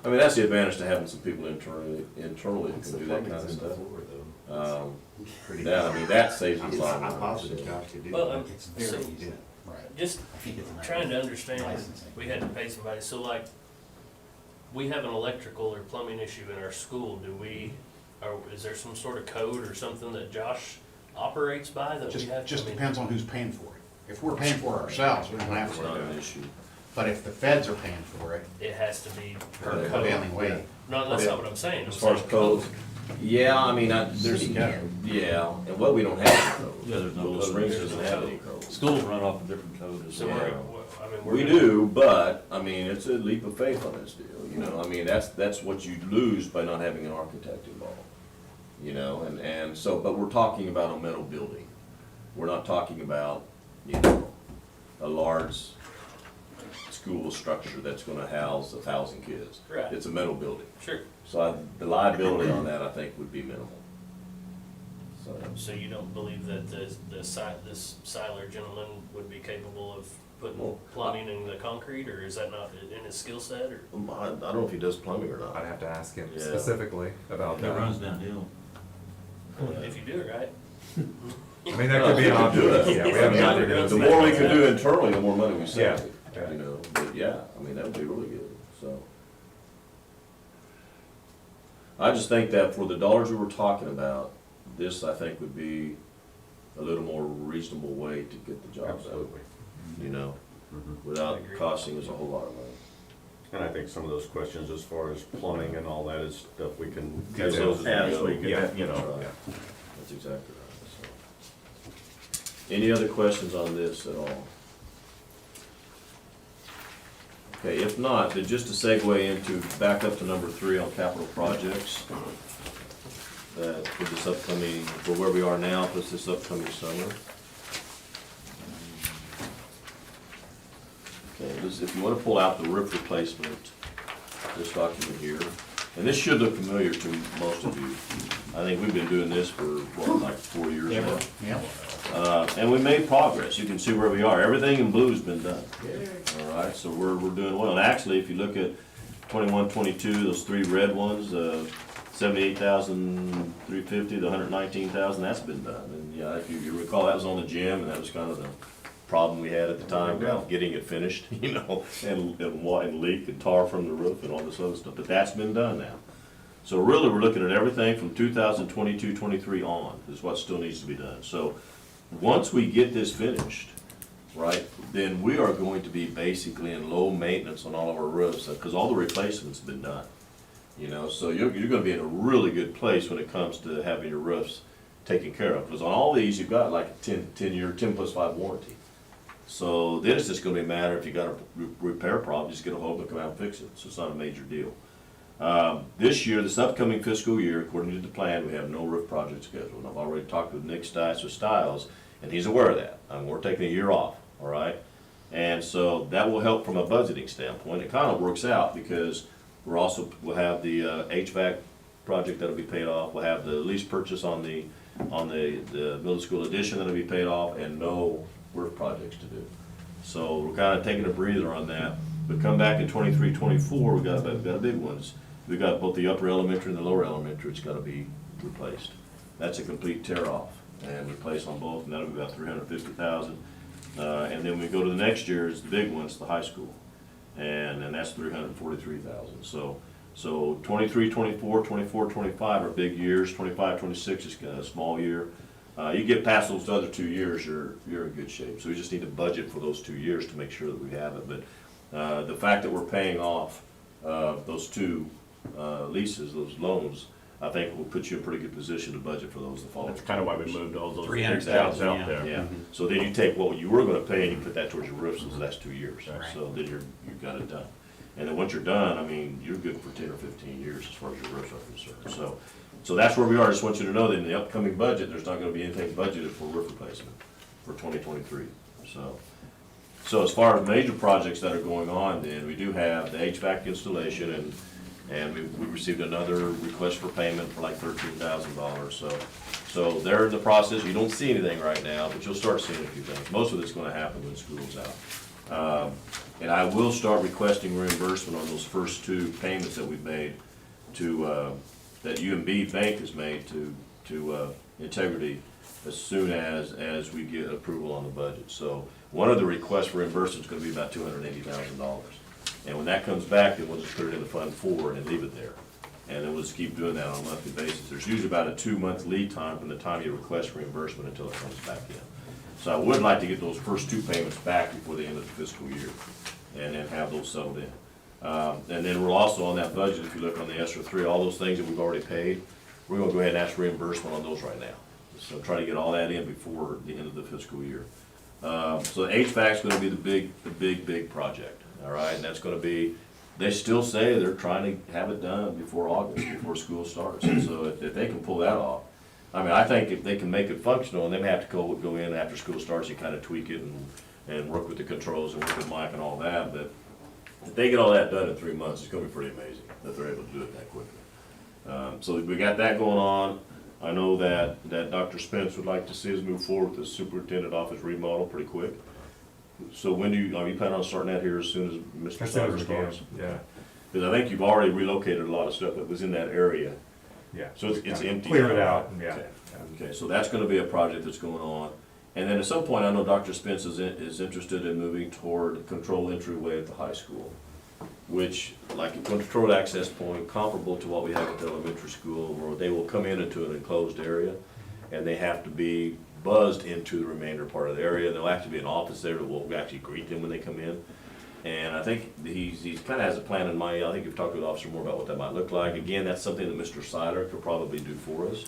I mean, that's the advantage to having some people internally who can do that kind of stuff. Yeah, I mean, that saves us a lot of I'm money. positive so. Josh could do Well, that. It's very so- easy. Right. Just I think it's an trying to understand, licensing. we had to pay somebody, so like, we have an electrical or plumbing issue in our school, do we or is there some sort of code or something that Josh operates by that we have? Just I mean, depends on who's paying for it. If we're paying for it ourselves, we don't have It's not an to. issue. But if the feds are paying for it, It has to be per per code. prevailing wage. No, that's not what I'm saying. As I'm far as saying codes, yeah, I mean, there's, City code. yeah, and what we don't have codes. Yeah, there's no Little code. Springs doesn't have any codes. Schools run off a different code as So well. we're, I mean, we're We gonna- do, but, I mean, it's a leap of faith on this deal, you know, I mean, that's what you lose by not having an architect involved. You know, and so, but we're talking about a metal building. We're not talking about, you know, a large school structure that's gonna house 1,000 kids. Right. It's a metal building. Sure. So the liability on that, I think, would be minimal. So, So you don't believe that this Siler gentleman would be capable of putting Well, plumbing in the concrete, or is that not in his skill set, or? I don't know if he does plumbing or I'd not. have to ask him Yeah. specifically about It that. runs downhill. If you do it right. I mean, that could be an No, option. do it. Yeah, we haven't Yeah, gotten we're into The gonna- more we can do internally, the more money we save, Yeah. you know, but yeah, I mean, that would be really good, so. I just think that for the dollars we were talking about, this, I think, would be a little more reasonable way to get the job done, Absolutely. you know, Mhm. without I agree. costing us a whole lot of money. And I think some of those questions as far as plumbing and all that is stuff we can, Yes, as those we go. get, you know. Right. That's exactly right, so. Any other questions on this at all? Okay, if not, then just to segue into, back up to number 3 on capital projects. That for this upcoming, for where we are now, plus this upcoming summer. Okay, this, if you wanna pull out the roof replacement, this document here, and this should look familiar to most of you. I think we've been doing this for, what, like 4 years now? Yeah. And we made progress, you can see where we are, everything in blue's been done. All right, so we're doing well, and actually, if you look at 21, 22, those 3 red ones, 78,350, the 119,000, that's been done. And yeah, if you recall, that was on the gym, and that was kind of the problem we had at the time, getting it finished, you know, and leak and tar from the roof and all this other stuff, but that's been done now. So really, we're looking at everything from 2022, 23 on, is what still needs to be done. So, once we get this finished, right, then we are going to be basically in low maintenance on all of our roofs, because all the replacements have been done. You know, so you're gonna be in a really good place when it comes to having your roofs taken care of, because on all these, you've got like a 10-year, 10+5 warranty. So then it's just gonna be a matter, if you got a repair problem, just get a hold of it, come out and fix it, so it's not a major deal. This year, this upcoming fiscal year, according to the plan, we have no roof project scheduled. I've already talked with Nick Stice with Stiles, and he's aware of that. We're taking a year off, all right? And so that will help from a budgeting standpoint. It kind of works out because we'll have the HVAC project that'll be paid off. We'll have the lease purchase on the middle school addition that'll be paid off, and no roof projects to do. So we're kind of taking a breather on that. But come back in 23, 24, we've got big ones. We've got both the upper elementary and the lower elementary, it's gotta be replaced. That's a complete tear off and replace on both, and that'll be about 350,000. And then we go to the next year, is the big one, it's the high school. And that's 343,000. So 23, 24, 24, 25 are big years, 25, 26 is kind of a small year. You get past those other 2 years, you're in good shape. So we just need to budget for those 2 years to make sure that we have it. But the fact that we're paying off those 2 leases, those loans, I think will put you in a pretty good position to budget for those the following. That's kind of why we moved all those big 300,000, jobs out yeah. there. Yeah, so then you take what you were gonna pay and you put that towards your roofs those last 2 years. Right. So then you've got it done. And then once you're done, I mean, you're good for 10 or 15 years as far as your roofs are concerned. So that's where we are. I just want you to know that in the upcoming budget, there's not gonna be anything budgeted for roof replacement for 2023. So as far as major projects that are going on, then we do have the HVAC installation, and we received another request for payment for like $13,000. So they're in the process. You don't see anything right now, but you'll start seeing a few things. Most of it's gonna happen when school's out. And I will start requesting reimbursement on those first 2 payments that we've made to, that UMB Bank has made to Integrity as soon as we get approval on the budget. So one of the requests for reimbursement is gonna be about $280,000. And when that comes back, then we'll just put it in the Fund 4 and leave it there. And then we'll just keep doing that on a monthly basis. There's usually about a 2-month lead time from the time you request reimbursement until it comes back in. So I would like to get those first 2 payments back before the end of the fiscal year, and then have those settled in. And then we're also on that budget, if you look on the ESSER 3, all those things that we've already paid, we're gonna go ahead and ask reimbursement on those right now. So try to get all that in before the end of the fiscal year. So the HVAC's gonna be the big project, all right? And that's gonna be, they still say they're trying to have it done before August, before school starts. And so if they can pull that off, I mean, I think if they can make it functional, and they may have to go in after school starts and kind of tweak it and work with the controls and work with Mike and all that, but if they get all that done in 3 months, it's gonna be pretty amazing that they're able to do it that quickly. So we got that going on. I know that Dr. Spence would like to see us move forward with the superintendent office remodel pretty quick. So when are you planning on starting that here as soon as Mr. As soon as Snyder we can, starts? yeah, Because I think you've already relocated a lot of stuff that was in that area, yeah. so it's Kinda empty. Cleared now, it right? out, and yeah. Okay. yeah. Okay, so that's gonna be a project that's going on. And then at some point, I know Dr. Spence is interested in moving toward control entryway at the high school, which, like a controlled access point comparable to what we have at the elementary school, where they will come into an enclosed area, and they have to be buzzed into the remainder part of the area. There'll actually be an office there that will actually greet them when they come in. And I think he's kind of has a plan in mind. I think you've talked to the officer more about what that might look like. Again, that's something that Mr. Siler could probably do for us.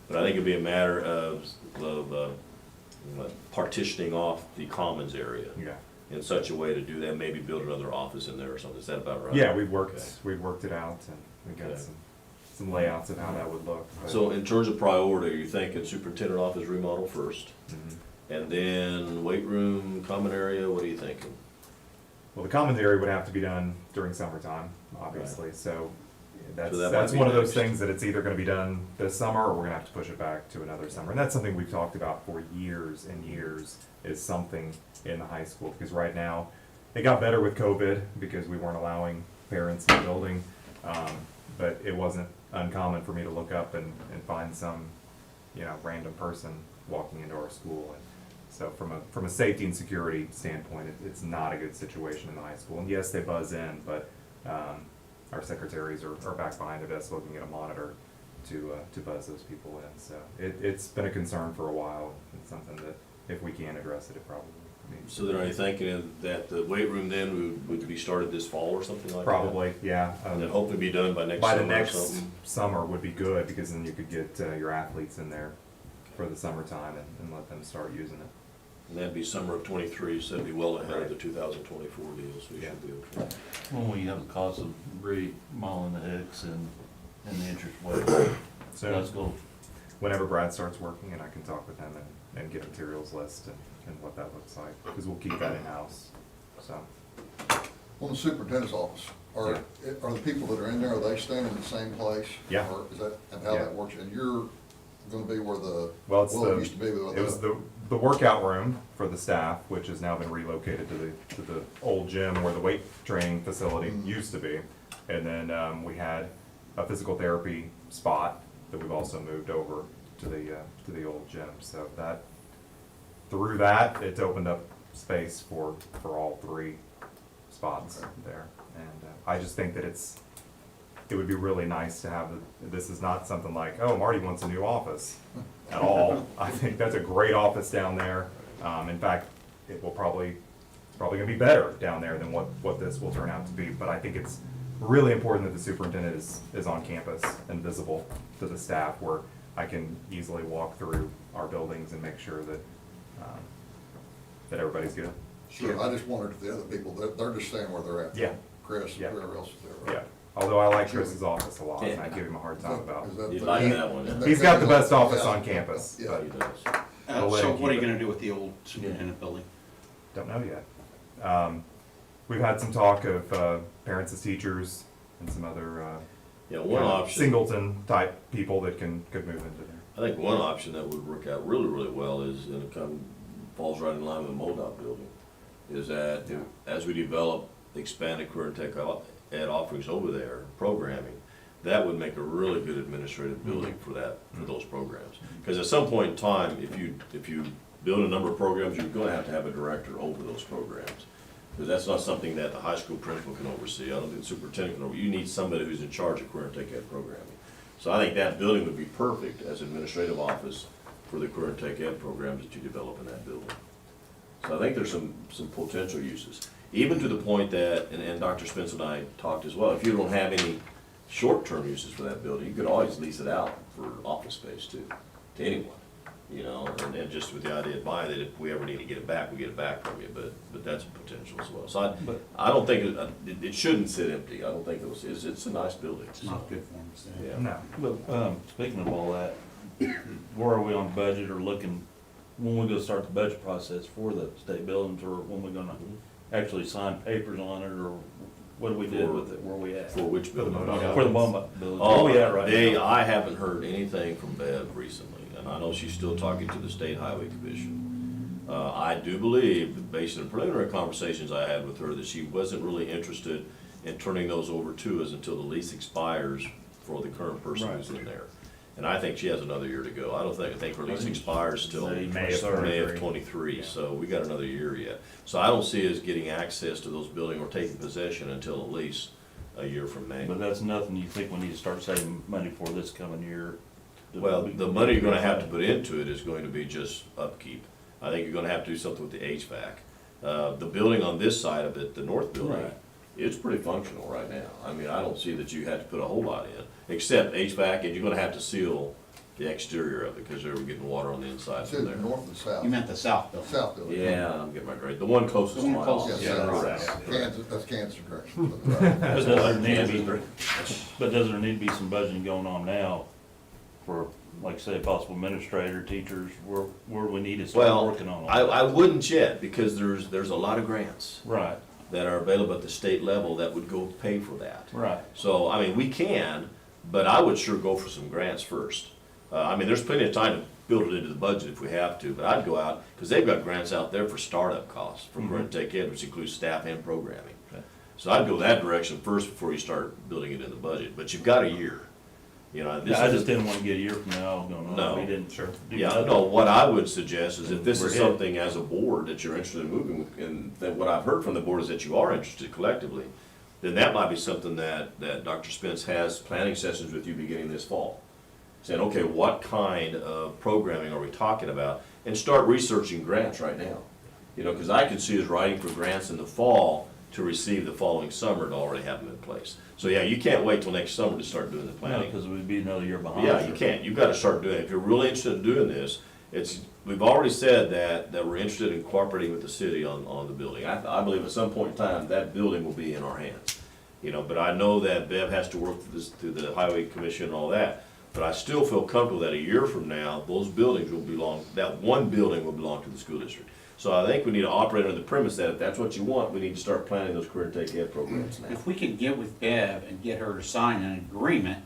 But I think it'd be a matter of partitioning off the commons area Yeah. in such a way to do that, maybe build another office in there or something. Is that about right? Yeah, we've Okay. worked it out, and we got Okay. some layouts of how that would look. but- So in terms of priority, are you thinking superintendent office remodel first? Mhm. And then weight room, common area, what are you thinking? Well, the commons area would have to be done during summertime, obviously, so So that that's might be one of those next. things that it's either gonna be done this summer, or we're gonna have to push it back to another summer. And that's something we've talked about for years and years, is something in the high school, because right now, it got better with COVID, because we weren't allowing parents in the building, but it wasn't uncommon for me to look up and find some, random person walking into our school. And so from a safety and security standpoint, it's not a good situation in the high school. And yes, they buzz in, but our secretaries are back behind the desk looking at a monitor to buzz those people in. So it's been a concern for a while. It's something that if we can address it, it probably needs. So then are you thinking that the weight room then would be started this fall or something like that? Probably, yeah. And then hopefully be done by next By the summer or next something? summer would be good, because then you could get your athletes in there for the summertime and let them start using it. And that'd be summer of '23, so that'd be well ahead of Right. the 2024 deal, so we Yeah. should be okay. When we have the cost of remodeling the Hicks and the interest rate, So that's cool. whenever Brad starts working, and I can talk with him and get a materials list and what that looks like, because we'll keep that in-house, so. On the superintendent's office, are the people that are in there, are they staying in the same place? Yeah. Or is that, and how Yeah. that works, and you're gonna be where Well, it used to be with it was the workout room for the staff, which has now been relocated to the old gym where the weight training facility Mhm. used to be. And then, we had a physical therapy spot that we've also moved over to the old gym. So through that, it's opened up space for all 3 spots Okay. there. And, I just think that it would be really nice to have, this is not something like, oh, Marty wants a new office at all. I think that's a great office down there. In fact, it's probably gonna be better down there than what this will turn out to be. But I think it's really important that the superintendent is on campus and visible to the staff, where I can easily walk through our buildings and make sure that everybody's good. Sure, I just wondered if the other people, they're just staying where they're at. Yeah. Chris, Yeah. whoever else is there, Yeah, right? although I like Chris's office a lot, and I give him a hard time about. Is that You'd the- like that one, and yeah. He's got the best yeah. office on campus, Yeah. but He does. We'll let So him what are you keep it. gonna do with the old superintendent building? don't know yet. We've had some talk of parents as teachers and some other Yeah, one option. singleton type people that could move into there. I think one option that would work out really, really well is, and it falls right in line with the MoDOT building, is that as we develop expanded career and tech ed offerings over there, programming, that would make a really good administrative building for those programs. Because at some point in time, if you build a number of programs, you're gonna have to have a director over those programs. Because that's not something that the high school principal can oversee. I don't think the superintendent can oversee. You need somebody who's in charge of career and tech ed programming. So I think that building would be perfect as administrative office for the career and tech ed programs that you develop in that building. So I think there's some potential uses. Even to the point that, and Dr. Spence and I talked as well, if you don't have any short-term uses for that building, you could always lease it out for office space too, to anyone. You know, and just with the idea of buying it, if we ever need to get it back, we get it back from you, but that's a potential as well. So I don't think, it shouldn't sit empty. I don't think it's a nice building. It's not good for them to say. Yeah. No. But, speaking of all that, where are we on budget or looking, when we gonna start the budget process for the state buildings, or when we gonna actually sign papers on it, or what do we do with it, where we at? For which building? For the Beaumont building, where Oh, we at right now? I haven't heard anything from Bev recently, and I know she's still talking to the State Highway Commission. I do believe, based on preliminary conversations I had with her, that she wasn't really interested in turning those over to us until the lease expires for the current person who's in there. And I think she has another year to go. I think her lease expires till May of May of '23, so we got another year yet. So I don't see us getting access to those buildings or taking possession until at least a year from May. But that's nothing you think we need to start saving money for this coming year? Well, the money you're gonna have to put into it is going to be just upkeep. I think you're gonna have to do something with the HVAC. The building on this side of it, the north building, Right. it's pretty functional right now. I mean, I don't see that you had to put a whole lot in, except HVAC, and you're gonna have to seal the exterior of it, because they were getting water on the inside It's from in the there. north and south. You meant the south building? South building. Yeah, I'm getting my grade, the one closest to The my one house. closest, Yes, yeah, that's right. Kansas, that's Kansas direction. Right. But does there need to be, but does there need to be some budgeting going on now for, like, say, possible administrator, teachers, where we need to start Well, working on all I that? wouldn't yet, because there's a lot of grants Right, that are available at the state level that would go pay for that. right. So, I mean, we can, but I would sure go for some grants first. I mean, there's plenty of time to build it into the budget if we have to, but I'd go out, because they've got grants out there for startup costs, for Career and Tech Ed, which includes staff and programming. Okay. So I'd go that direction first before you start building it in the budget, but you've got a year. You know, this I is. just didn't want to get a year from now going, No. no, we didn't do Yeah, nothing. no, what I would suggest is if this We're is hit. something as a board that you're interested in moving, and that what I've heard from the board is that you are interested collectively, then that might be something that Dr. Spence has planning sessions with you beginning this fall. Saying, okay, what kind of programming are we talking about? And start researching grants right now. You know, because I could see us writing for grants in the fall to receive the following summer to already have them in place. So yeah, you can't wait till next summer to start doing the No, planning. because we'd be another year behind. Yeah, you can't. You've got to start doing it. If you're really interested in doing this, we've already said that we're interested in cooperating with the city on the building. I believe at some point in time, that building will be in our hands. You know, but I know that Bev has to work through the Highway Commission and all that. But I still feel comfortable that a year from now, those buildings will belong, that one building will belong to the school district. So I think we need to operate under the premise that if that's what you want, we need to start planning those career and tech ed programs now. If we can get with Bev and get her to sign an agreement,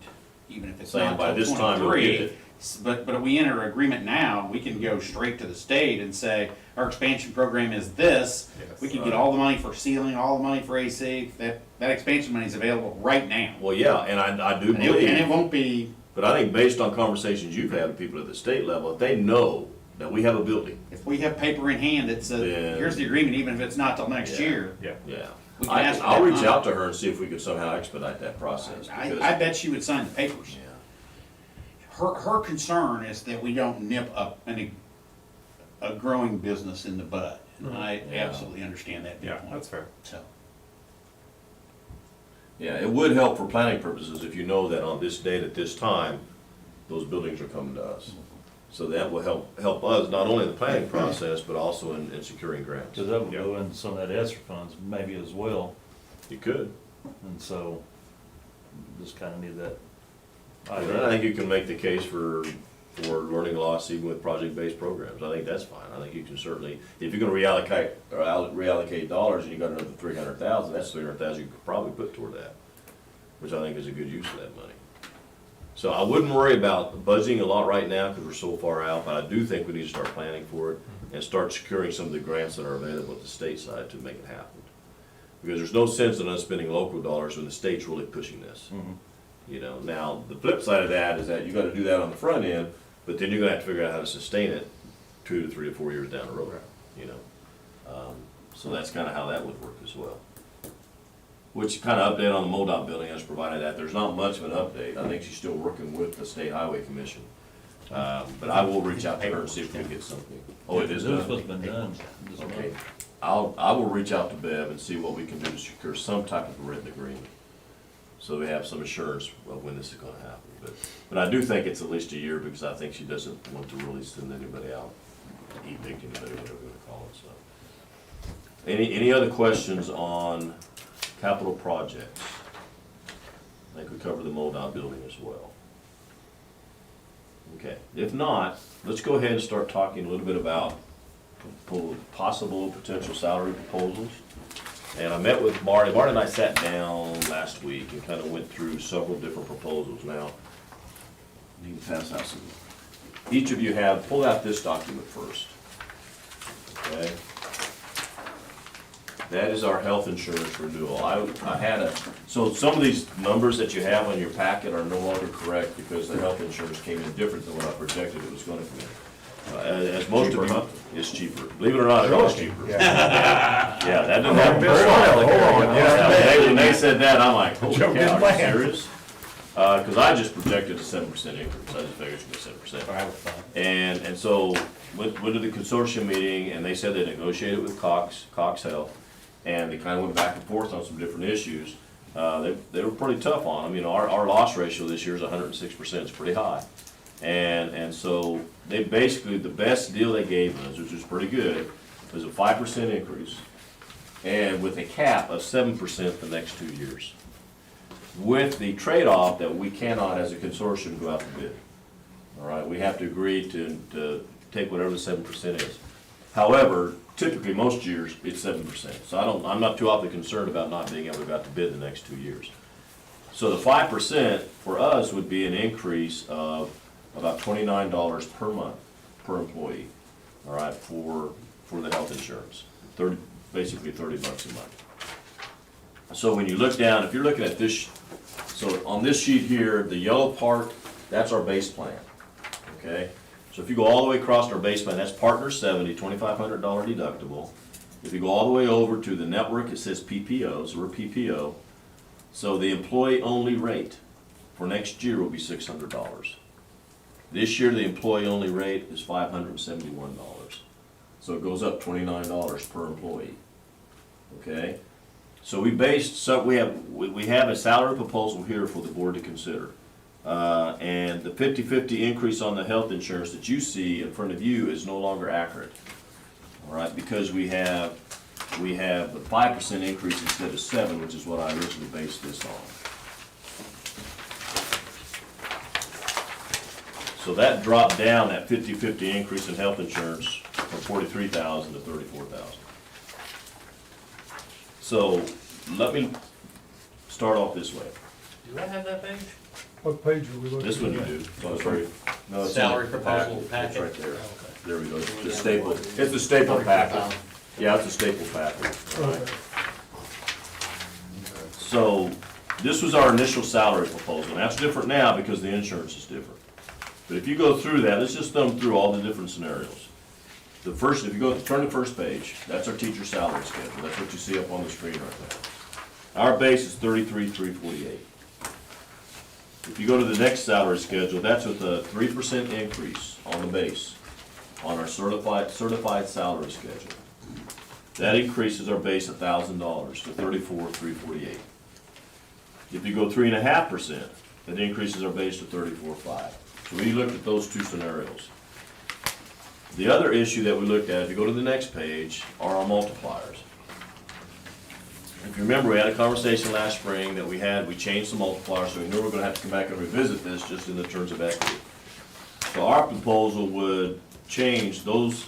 even if it's Saying not by till this time we'll get 23, it. but if we enter an agreement now, we can go straight to the state and say, our expansion program is this. Yes. We can get all the money for ceiling, all the money for AC, that expansion money is available right now. Well, yeah, and I do And it believe, won't be, but I think based on conversations you've had with people at the state level, if they know that we have a building, if we have paper in hand that says, Yeah. here's the agreement, even if it's not till next Yeah. year. Yeah. yeah. We can ask for I'll that reach money. out to her and see if we could somehow expedite that process. because- I bet she would sign the papers. Yeah. Her concern is that we don't nip up a growing business in the bud. And I Yeah. absolutely understand that Yeah, viewpoint. that's fair. So, Yeah, it would help for planning purposes if you know that on this date at this time, those buildings are coming to us. So that will help us, not only in the planning process, but also in securing grants. Because that would go into some of that ESSER funds maybe as well, You could. and so just kind of need that. I think you can make the case for learning loss even with project-based programs. I think that's fine. I think you can certainly, if you're gonna reallocate dollars and you got another 300,000, that's 300,000 you could probably put toward that, which I think is a good use of that money. So I wouldn't worry about budgeting a lot right now because we're so far out, but I do think we need to start planning for it and start securing some of the grants that are available at the state side to make it happen. Because there's no sense in us spending local dollars when the state's really pushing this. Mhm. You know, now, the flip side of that is that you gotta do that on the front end, but then you're gonna have to figure out how to sustain it 2 to 3 to 4 years down the road, you know? So that's kinda how that would work as well. Which kind of update on the MoDOT building as provided that, there's not much of an update, I think she's still working with the State Highway Commission. But I will reach out to her and see if we can get something. Oh, it is It was done? supposed to be done this month. Okay, I will reach out to Bev and see what we can do to secure some type of a written agreement. So we have some assurance of when this is gonna happen. But I do think it's at least a year because I think she doesn't want to really send anybody out, evict anybody, whatever you wanna call it, so. Any other questions on capital projects? I think we covered the MoDOT building as well. Okay, if not, let's go ahead and start talking a little bit about possible potential salary proposals. And I met with Marty. Marty and I sat down last week and kind of went through several different proposals. Now, you can pass out some. Each of you pull out this document first. Okay? That is our health insurance renewal. So some of these numbers that you have on your packet are no longer correct because the health insurance came in different than what I projected it was gonna come in. As most of you, it's cheaper. Believe it or not, it was cheaper. Yeah, that didn't happen very often. When they said that, I'm like, holy cow, are you serious? Cause I just projected a 7% increase. I just figured it was 7%. And so went to the consortium meeting and they said they negotiated with Cox Health. And they kind of went back and forth on some different issues. They were pretty tough on them. You know, our loss ratio this year is 106%. It's pretty high. And so they basically, the best deal they gave us, which was pretty good, was a 5% increase. And with a cap of 7% the next 2 years. With the trade-off that we cannot, as a consortium, go out to bid. All right, we have to agree to take whatever the 7% is. However, typically, most years, it's 7%. So I'm not too awfully concerned about not being able to go out to bid the next 2 years. So the 5% for us would be an increase of about $29 per month per employee, all right, for the health insurance. Basically $30 a month. So when you look down, if you're looking at this, so on this sheet here, the yellow part, that's our base plan, okay? So if you go all the way across our base plan, that's partner 70, $2,500 deductible. If you go all the way over to the network, it says PPO, so we're PPO. So the employee-only rate for next year will be $600. This year, the employee-only rate is $571. So it goes up $29 per employee, okay? So we have a salary proposal here for the board to consider. And the 50-50 increase on the health insurance that you see in front of you is no longer accurate. All right, because we have the 5% increase instead of 7%, which is what I originally based this on. So that dropped down, that 50-50 increase in health insurance from $43,000 to $34,000. So let me start off this way. Do I have that page? What page are we looking at? This one you do. So it's right. No, it's Salary in the proposal It's packet? right there. Okay. There we go. The staple. It's the staple packet. Yeah, it's a staple packet. All right. Okay. So this was our initial salary proposal. And that's different now because the insurance is different. But if you go through that, let's just thumb through all the different scenarios. The first, if you go turn to the first page, that's our teacher salary schedule. That's what you see up on the screen right now. Our base is $33,348. If you go to the next salary schedule, that's with a 3% increase on the base on our certified salary schedule. That increases our base $1,000 to $34,348. If you go 3.5%, that increases our base to $34,500. So we looked at those two scenarios. The other issue that we looked at, if you go to the next page, are our multipliers. If you remember, we had a conversation last spring that we changed the multipliers, so we knew we were gonna have to come back and revisit this just in the terms of equity. So our proposal would change those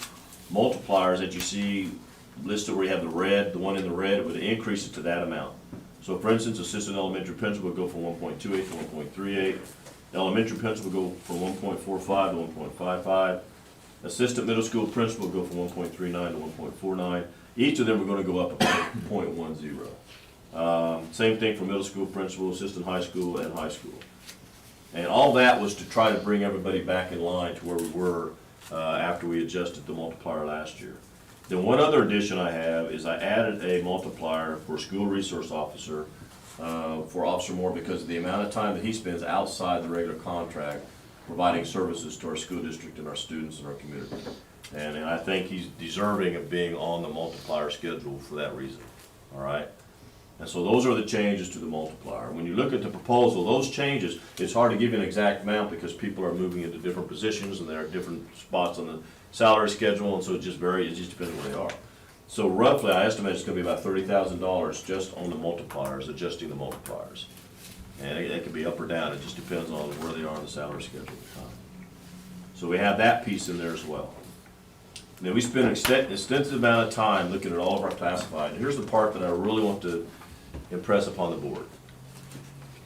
multipliers that you see listed where you have the red, the one in the red, it would increase it to that amount. So for instance, assistant elementary principal would go from 1.28 to 1.38. The elementary principal would go from 1.45 to 1.55. Assistant middle school principal would go from 1.39 to 1.49. Each of them are gonna go up a 0.10. Same thing for middle school principal, assistant high school, and high school. And all that was to try to bring everybody back in line to where we were after we adjusted the multiplier last year. Then one other addition I have is I added a multiplier for school resource officer, for Officer Moore, because of the amount of time that he spends outside the regular contract providing services to our school district and our students and our community. And I think he's deserving of being on the multiplier schedule for that reason, all right? And so those are the changes to the multiplier. When you look at the proposal, those changes, it's hard to give you an exact amount because people are moving into different positions and there are different spots on the salary schedule, and so it just varies, it just depends where they are. So roughly, I estimate it's gonna be about $30,000 just on the multipliers, adjusting the multipliers. And it could be up or down, it just depends on where they are on the salary schedule at the time. So we have that piece in there as well. Now, we spend an extensive amount of time looking at all of our classified. Here's the part that I really want to impress upon the board.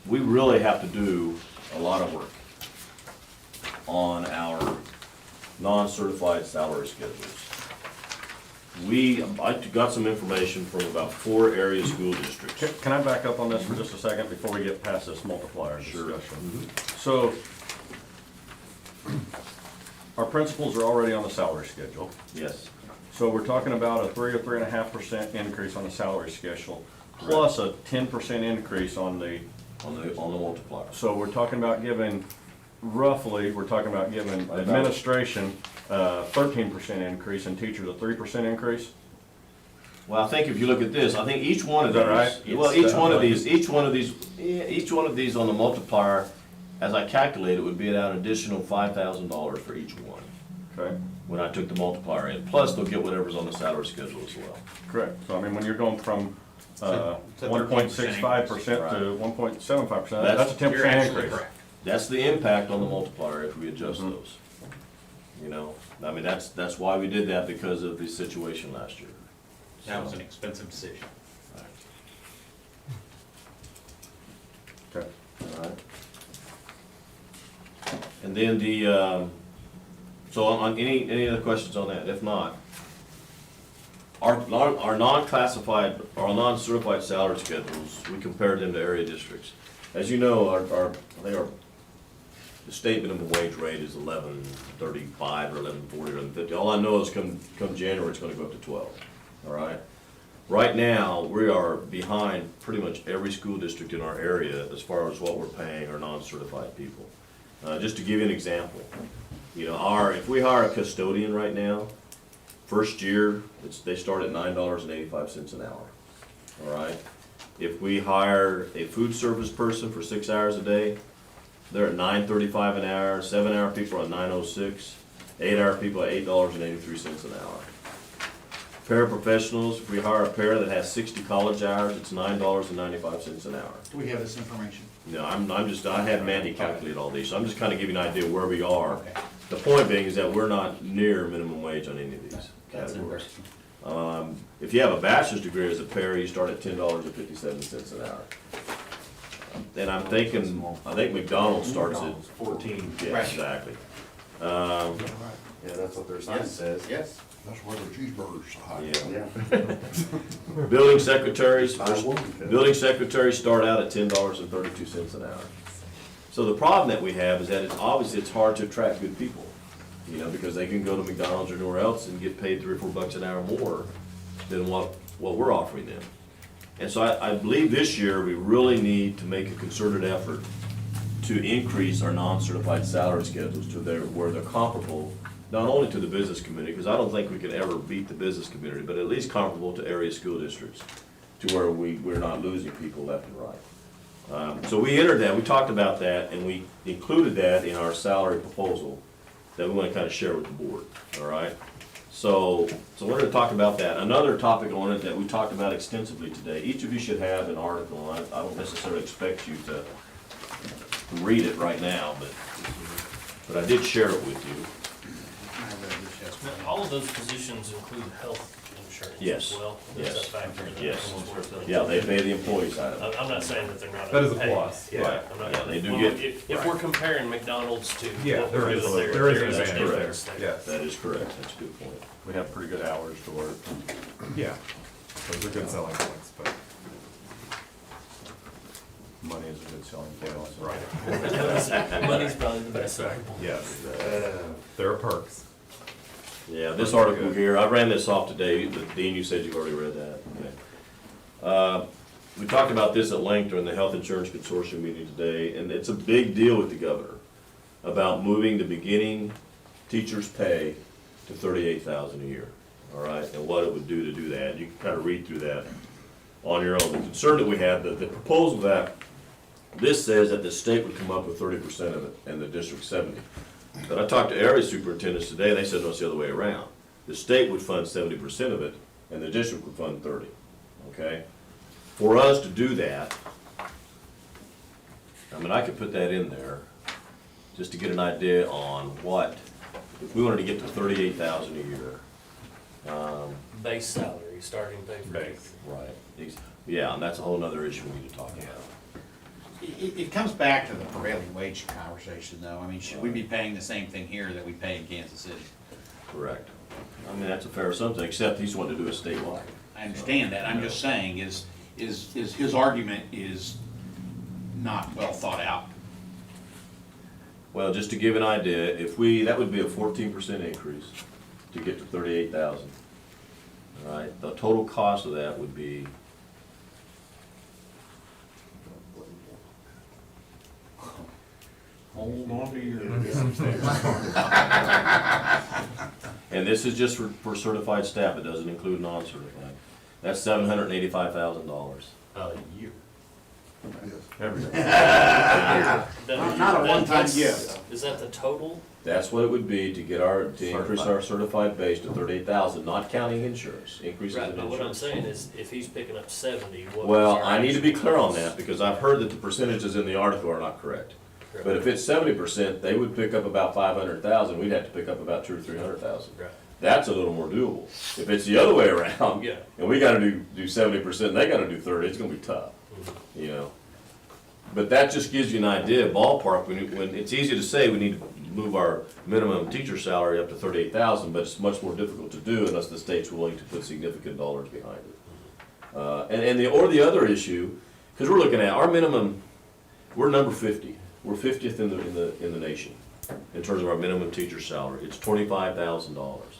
We really have to do a lot of work on our non-certified salary schedules. I got some information from about 4 area school districts. Can I back up on this for just a second before we get past this multiplier discussion? So, our principals are already on the salary schedule. Yes, So we're talking about a 3 or 3.5% increase on the salary schedule, plus a 10% increase on the, on the multiplier. so we're talking about giving, roughly, we're talking about giving administration 13% increase and teachers a 3% increase. Well, I think if you look at this, I think each one of Is that right? these, well, each one of these on the multiplier, as I calculate it, would be about an additional $5,000 for each one, Okay, when I took the multiplier in. Plus, they'll get whatever's on the salary schedule as well. correct. So I mean, when you're going from To 1.65% to 1.75%, that's a 10% You're absolutely increase. correct. That's the impact on the multiplier if we adjust those. You know, I mean, that's why we did that, because of the situation last year. That was an expensive decision. Okay. All right. And then so on any other questions on that? If not, our non-classified, our non-certified salary schedules, we compared them to area districts. As you know, the state minimum wage rate is $11.35 or $11.40 or $11.50. All I know is come January, it's gonna go up to 12, all right? Right now, we are behind pretty much every school district in our area as far as what we're paying our non-certified people. Just to give you an example, you know, if we hire a custodian right now, first year, they start at $9.85 an hour, all right? If we hire a food service person for 6 hours a day, they're at $9.35 an hour. 7-hour people are at $9.06. 8-hour people at $8.83 an hour. Paraprofessionals, if we hire a para that has 60 college hours, it's $9.95 an hour. Do we have this information? No, I had Mandy calculate all these, so I'm just kind of giving you an idea where we are. Okay. The point being is that we're not near minimum wage on any of these That's categories. interesting. If you have a bachelor's degree as a para, you start at $10.57 an hour. And I think McDonald's starts at 14. Yeah, Right. exactly. Yeah, that's what their sign Yes, says. yes. That's where the cheeseburgers are high. Yeah. Building secretaries start out at $10.32 an hour. So the problem that we have is that it's hard to attract good people, you know, because they can go to McDonald's or anywhere else and get paid $3 or $4 an hour more than what we're offering them. And so I believe this year we really need to make a concerted effort to increase our non-certified salary schedules to where they're comparable, not only to the business community, because I don't think we could ever beat the business community, but at least comparable to area school districts, to where we're not losing people left and right. So we entered that, we talked about that, and we included that in our salary proposal that we want to kind of share with the board, all right? So I wanted to talk about that. Another topic on it that we talked about extensively today, each of you should have an article, and I don't necessarily expect you to read it right now, but I did share it with you. Now, all of those positions include health insurance Yes. as well? Yes. Is that factor in that? Yes. Yeah, they pay the employees out of it. I'm not saying that they're not. That is a paid. plus. Yeah, I'm not- Yeah, they do well, get- If we're comparing McDonald's to Yeah, what we're there is, doing there. there is an there advantage difference there, there. yes. That is correct, that's a good point. We have pretty good hours to work. Yeah, those are good selling points, but. Money is a good selling point also. Right. Money's probably the best selling point. Yes, there are perks. Yeah, this article here, I ran this off today, but Dean, you said you've already read that. Okay. We talked about this at length during the Health Insurance Consortium meeting today, and it's a big deal with the governor about moving the beginning teacher's pay to $38,000 a year, all right, and what it would do to do that. You can kind of read through that on your own. The concern that we have, the proposal that this says that the state would come up with 30% of it and the district 70%. But I talked to area superintendents today, and they said no, it's the other way around. The state would fund 70% of it, and the district would fund 30%, okay? For us to do that, I mean, I could put that in there, just to get an idea on what, if we wanted to get to $38,000 a year. Base salary, starting pay for Base. Right. Yeah, and that's a whole nother issue we need to talk about. It comes back to the prevailing wage conversation, though. I mean, should we be paying the same thing here that we pay in Kansas City? Correct. I mean, that's a fair assumption, except he's wanting to do it statewide. I understand that. I'm just saying is his argument is not well thought out. Well, just to give an idea, that would be a 14% increase to get to 38,000. All right, the total cost of that would be, Hold on to your. and this is just for certified staff, it doesn't include non-certified. That's $785,000. a year. Every day. Not a one-time That's- gift. Is that the total? That's what it would be to increase our certified base to 38,000, not counting insurance, increases Right, in but what I'm insurance. saying is, if he's picking up 70, what? Well, was our I need to be actual clear on cost? that, because I've heard that the percentages in the article are not correct. But if it's 70%, they would pick up about 500,000, we'd have to pick up about 200,000 or 300,000. Right. That's a little more doable. If it's the other way around, Yeah. and we gotta do 70%, and they gotta do 30, it's gonna be tough, Mhm. you know? But that just gives you an idea, ballpark, when it's easy to say we need to move our minimum teacher salary up to 38,000, but it's much more difficult to do unless the state's willing to put significant dollars behind it. And the other issue, because we're looking at our minimum, we're number 50. We're 50th in the nation in terms of our minimum teacher salary. It's $25,000,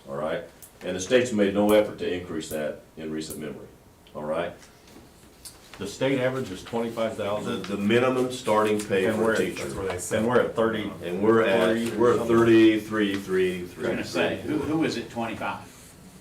all right? And the state's made no effort to increase that in recent memory, all right? The state average is 25,000, The minimum starting pay And for we're a at- teacher. That's where they set. and we're at 30. And we're at 33,383. I'm gonna say, who is it 25?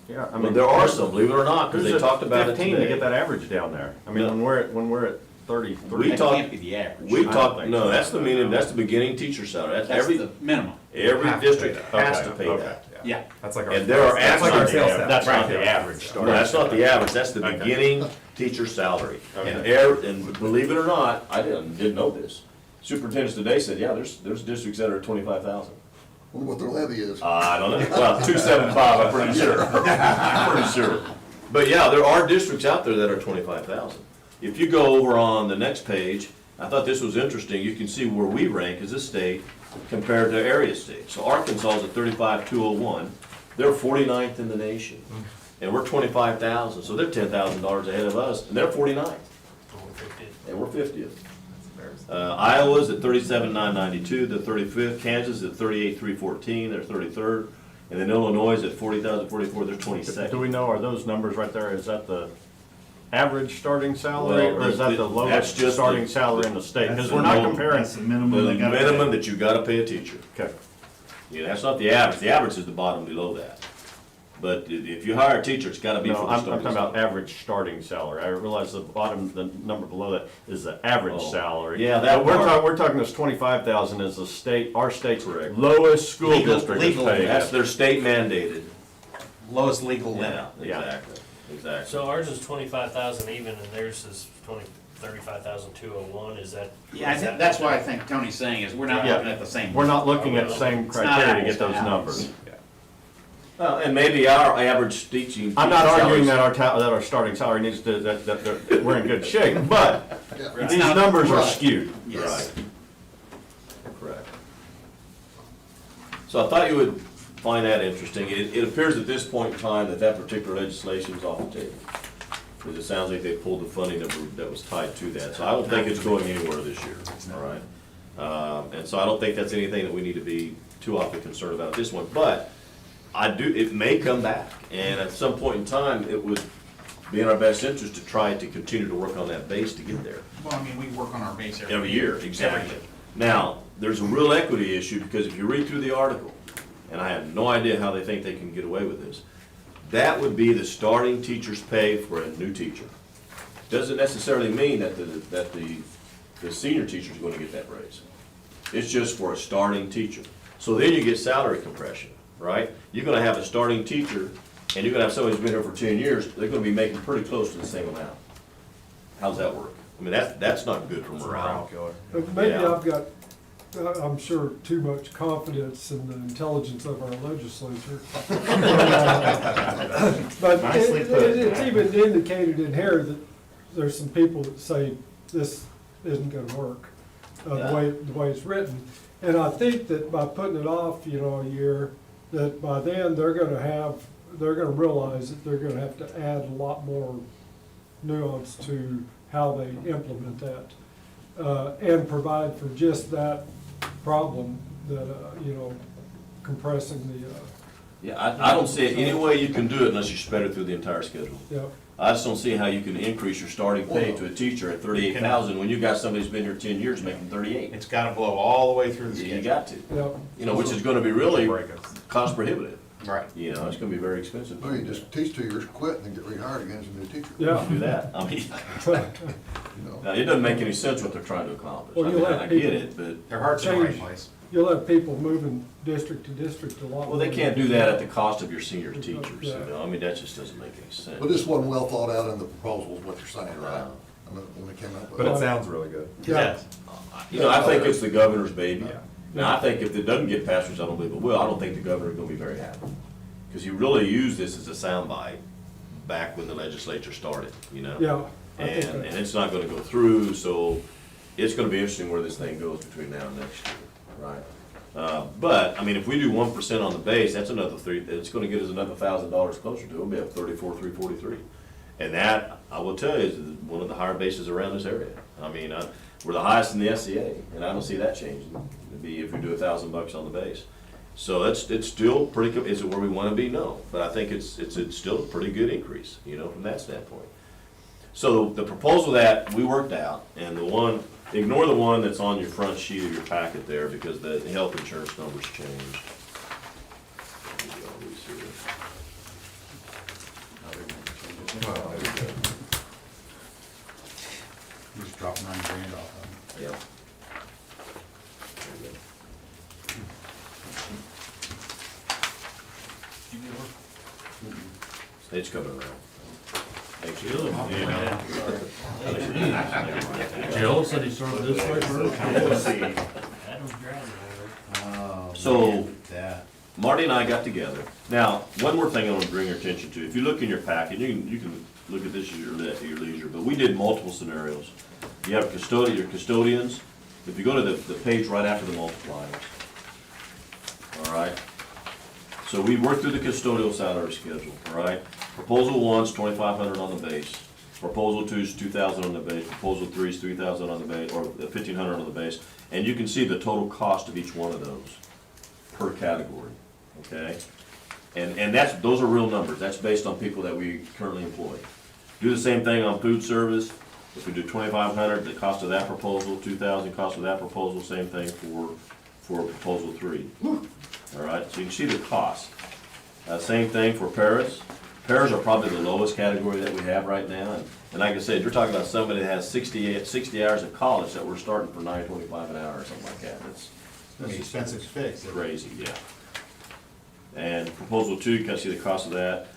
Yeah, I Well, mean. there are some, believe it or not, because they Who's at talked about it 15 to get today. that average down there. I mean, No. when we're at 33. That talk- can't be the average. We've I talked, don't think no, so. that's the minimum, that's the beginning teacher salary. That's That's the minimum. every Have to pay district that. has Okay, to pay okay. that. Yeah. That's like our. And there are that's like our absolutely- sales tax. That's not the Right. average No, that's not the average, that's the beginning teacher salary. And and believe it or not, I didn't know this. Superintendents today said, yeah, there's districts that are at 25,000. Wonder what their levy is. I don't know, well, 275, I'm pretty sure, I'm pretty sure. But yeah, there are districts out there that are 25,000. If you go over on the next page, I thought this was interesting, you can see where we rank as a state compared to area states. So Arkansas is at 35,201, they're 49th in the nation. And we're 25,000, so they're $10,000 ahead of us, and they're 49th, and we're 50th. Iowa's at 37,992, they're 35th. Kansas at 38,314, they're 33rd. And then Illinois is at 40,044, they're Do 22nd. we know, are those numbers right there, is that the average starting salary, Well, or is that the that's lowest just starting the- salary in the state? Because That's we're the not minimum. comparing. That's the minimum The they gotta pay. minimum that you gotta pay a teacher. Okay. Yeah, that's not the average is the bottom below that. But if you hire a teacher, it's gotta be No, for the I'm starting talking about salary. average starting salary. I realize the bottom, the number below that is the average Oh. salary. Yeah, that But we're part. talking, we're talking this 25,000 is the state, our state's Correct. lowest school Legal- district is legal, paying. That's their state mandated. Lowest legal limit. Yeah, Yeah. exactly. So ours is 25,000 even, and theirs is 35,201, is that? Yeah, I think, that's why I think Tony's saying is we're not Yeah. looking at the same. We're not looking at the same It's not criteria to apples get those to apples. numbers. Well, and maybe our average teaching. I'm not salaries- arguing that that our starting salary needs to, that we're in good shape, but Yeah. these numbers are Right. skewed. Yes. Correct. So I thought you would find that interesting. It appears at this point in time that that particular legislation is off the table. Because it sounds like they pulled the funding that was tied to that. So I don't think it's going anywhere this year, all right? And so I don't think that's anything that we need to be too awfully concerned about this one. But it may come back, and at some point in time, it would be in our best interest to try to continue to work on that base to get there. Well, I mean, we work on our base Every year, exactly. Every year. Now, there's a real equity issue, because if you read through the article, and I have no idea how they think they can get away with this, that would be the starting teacher's pay for a new teacher. Doesn't necessarily mean that the senior teacher's gonna get that raise. It's just for a starting teacher. So then you get salary compression, right? You're gonna have a starting teacher, and you're gonna have somebody who's been here for 10 years, they're gonna be making pretty close to the same amount. How's that work? I mean, that's not good for It's a morale. killer. But maybe Yeah. I've got, I'm sure, too much confidence in the intelligence of our legislature. But Nicely put. it's even indicated in here that there's some people that say this isn't gonna work, the way it's written. And I think that by putting it off, a year, that by then they're gonna realize that they're gonna have to add a lot more nuance to how they implement that. And provide for just that problem that, compressing the, Yeah, I don't see any way you can do it unless you spread it through the entire schedule. yeah. I just don't see how you can increase your starting pay to a teacher at 38,000 when you got somebody who's been here 10 years making 38. It's gotta blow all the way through the You schedule. got to, Yeah. which is gonna be really Break us. cost prohibitive. Right. It's gonna be very expensive. Well, you just teach 2 years, quit, and then get rehired again as a new teacher. Yeah. Do that. I mean, You know. now, it doesn't make any sense what they're trying to accomplish. Well, I you'll mean, have I get people- it, but, Their heart's in the right Change. place. You'll have people moving district to district a lot. well, they more. can't do that at the cost of your senior teachers, Yeah. I mean, that just doesn't make any sense. But this wasn't well thought out in the proposal, is what you're saying, right? No. I mean, when it came up with But it it. sounds really good. Yeah. I think it's the governor's baby. Yeah. Now, I think if it doesn't get passed, which I don't believe it will, I don't think the governor's gonna be very happy. Because he really used this as a soundbite back when the legislature started, Yeah. I think And that- it's not gonna go through, so it's gonna be interesting where this thing goes between now and next year, right? But, I mean, if we do 1% on the base, that's another it's gonna get us another $1,000 closer to it, we'll be up 34,343. And that, I will tell you, is one of the higher bases around this area. I mean, we're the highest in the SCA, and I don't see that changing. It'd be if we do $1,000 on the base. So it's still pretty good. Is it where we wanna be? No, but I think it's still a pretty good increase, from that standpoint. So the proposal that we worked out, and ignore the one that's on your front sheet of your packet there, because the health insurance numbers changed. Let me get all these here. Well, it is good. You just drop 9 grand off of them. Yeah. It's coming around. Thanks, Jill. Jill said he started this way first. Adam's driving over. So- That. Marty and I got together. Now, one more thing I want to bring your attention to. If you look in your packet, you can look at this at your leisure, but we did multiple scenarios. You have your custodians. If you go to the page right after the multipliers. All right? So we worked through the custodial salary schedule, all right? Proposal 1's 2,500 on the base. Proposal 2's 2,000 on the base. Proposal 3's 3,000 on the base, or 1,500 on the base. And you can see the total cost of each one of those per category, okay? And those are real numbers. That's based on people that we currently employ. Do the same thing on food service. If we do 2,500, the cost of that proposal, 2,000 cost of that proposal, same thing for proposal 3. All right, so you can see the cost. Same thing for paras. Paras are probably the lowest category that we have right now. And like I said, you're talking about somebody that has 60 hours of college that we're starting for $9.25 an hour or something like that. It's gonna be expensive to fix. Crazy, yeah. And proposal 2, you can see the cost of that.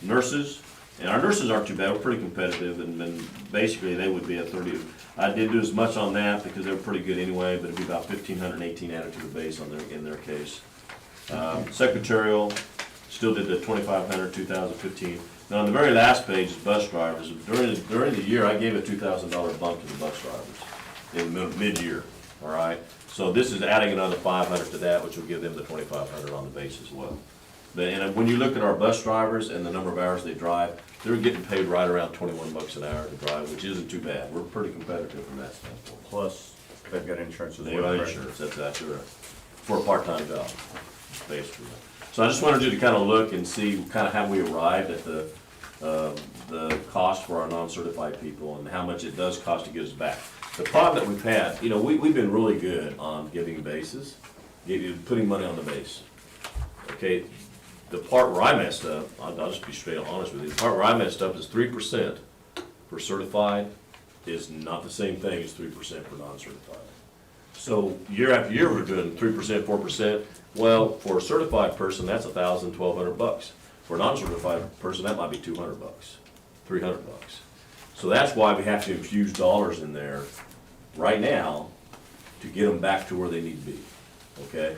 Nurses, and our nurses aren't too bad, we're pretty competitive, and basically they would be at 30. I didn't do as much on that because they were pretty good anyway, but it'd be about 1,518 added to the base in their case. Secretarial, still did the 2,500, 2,015. Now, on the very last page is bus drivers. During the year, I gave a $2,000 bump to the bus drivers in mid-year, all right? So this is adding another 500 to that, which will give them the 2,500 on the base as well. And when you look at our bus drivers and the number of hours they drive, they're getting paid right around $21 an hour to drive, which isn't too bad. We're pretty competitive from that standpoint. Plus, they've got insurance as They well. have correct? insurance, that's right, for a part-time job, basically. So I just wanted you to kind of look and see kind of how we arrived at the cost for our non-certified people and how much it does cost to get us back. The problem that we've had, you know, we've been really good on giving bases, putting money on the base. Okay, the part where I messed up, I'll just be straight honest with you, the part where I messed up is 3% for certified is not the same thing as 3% for non-certified. So year after year, we're doing 3%, 4%. Well, for a certified person, that's $1,000, $1,200. For a non-certified person, that might be $200, $300. So that's why we have to infuse dollars in there right now to get them back to where they need to be, okay?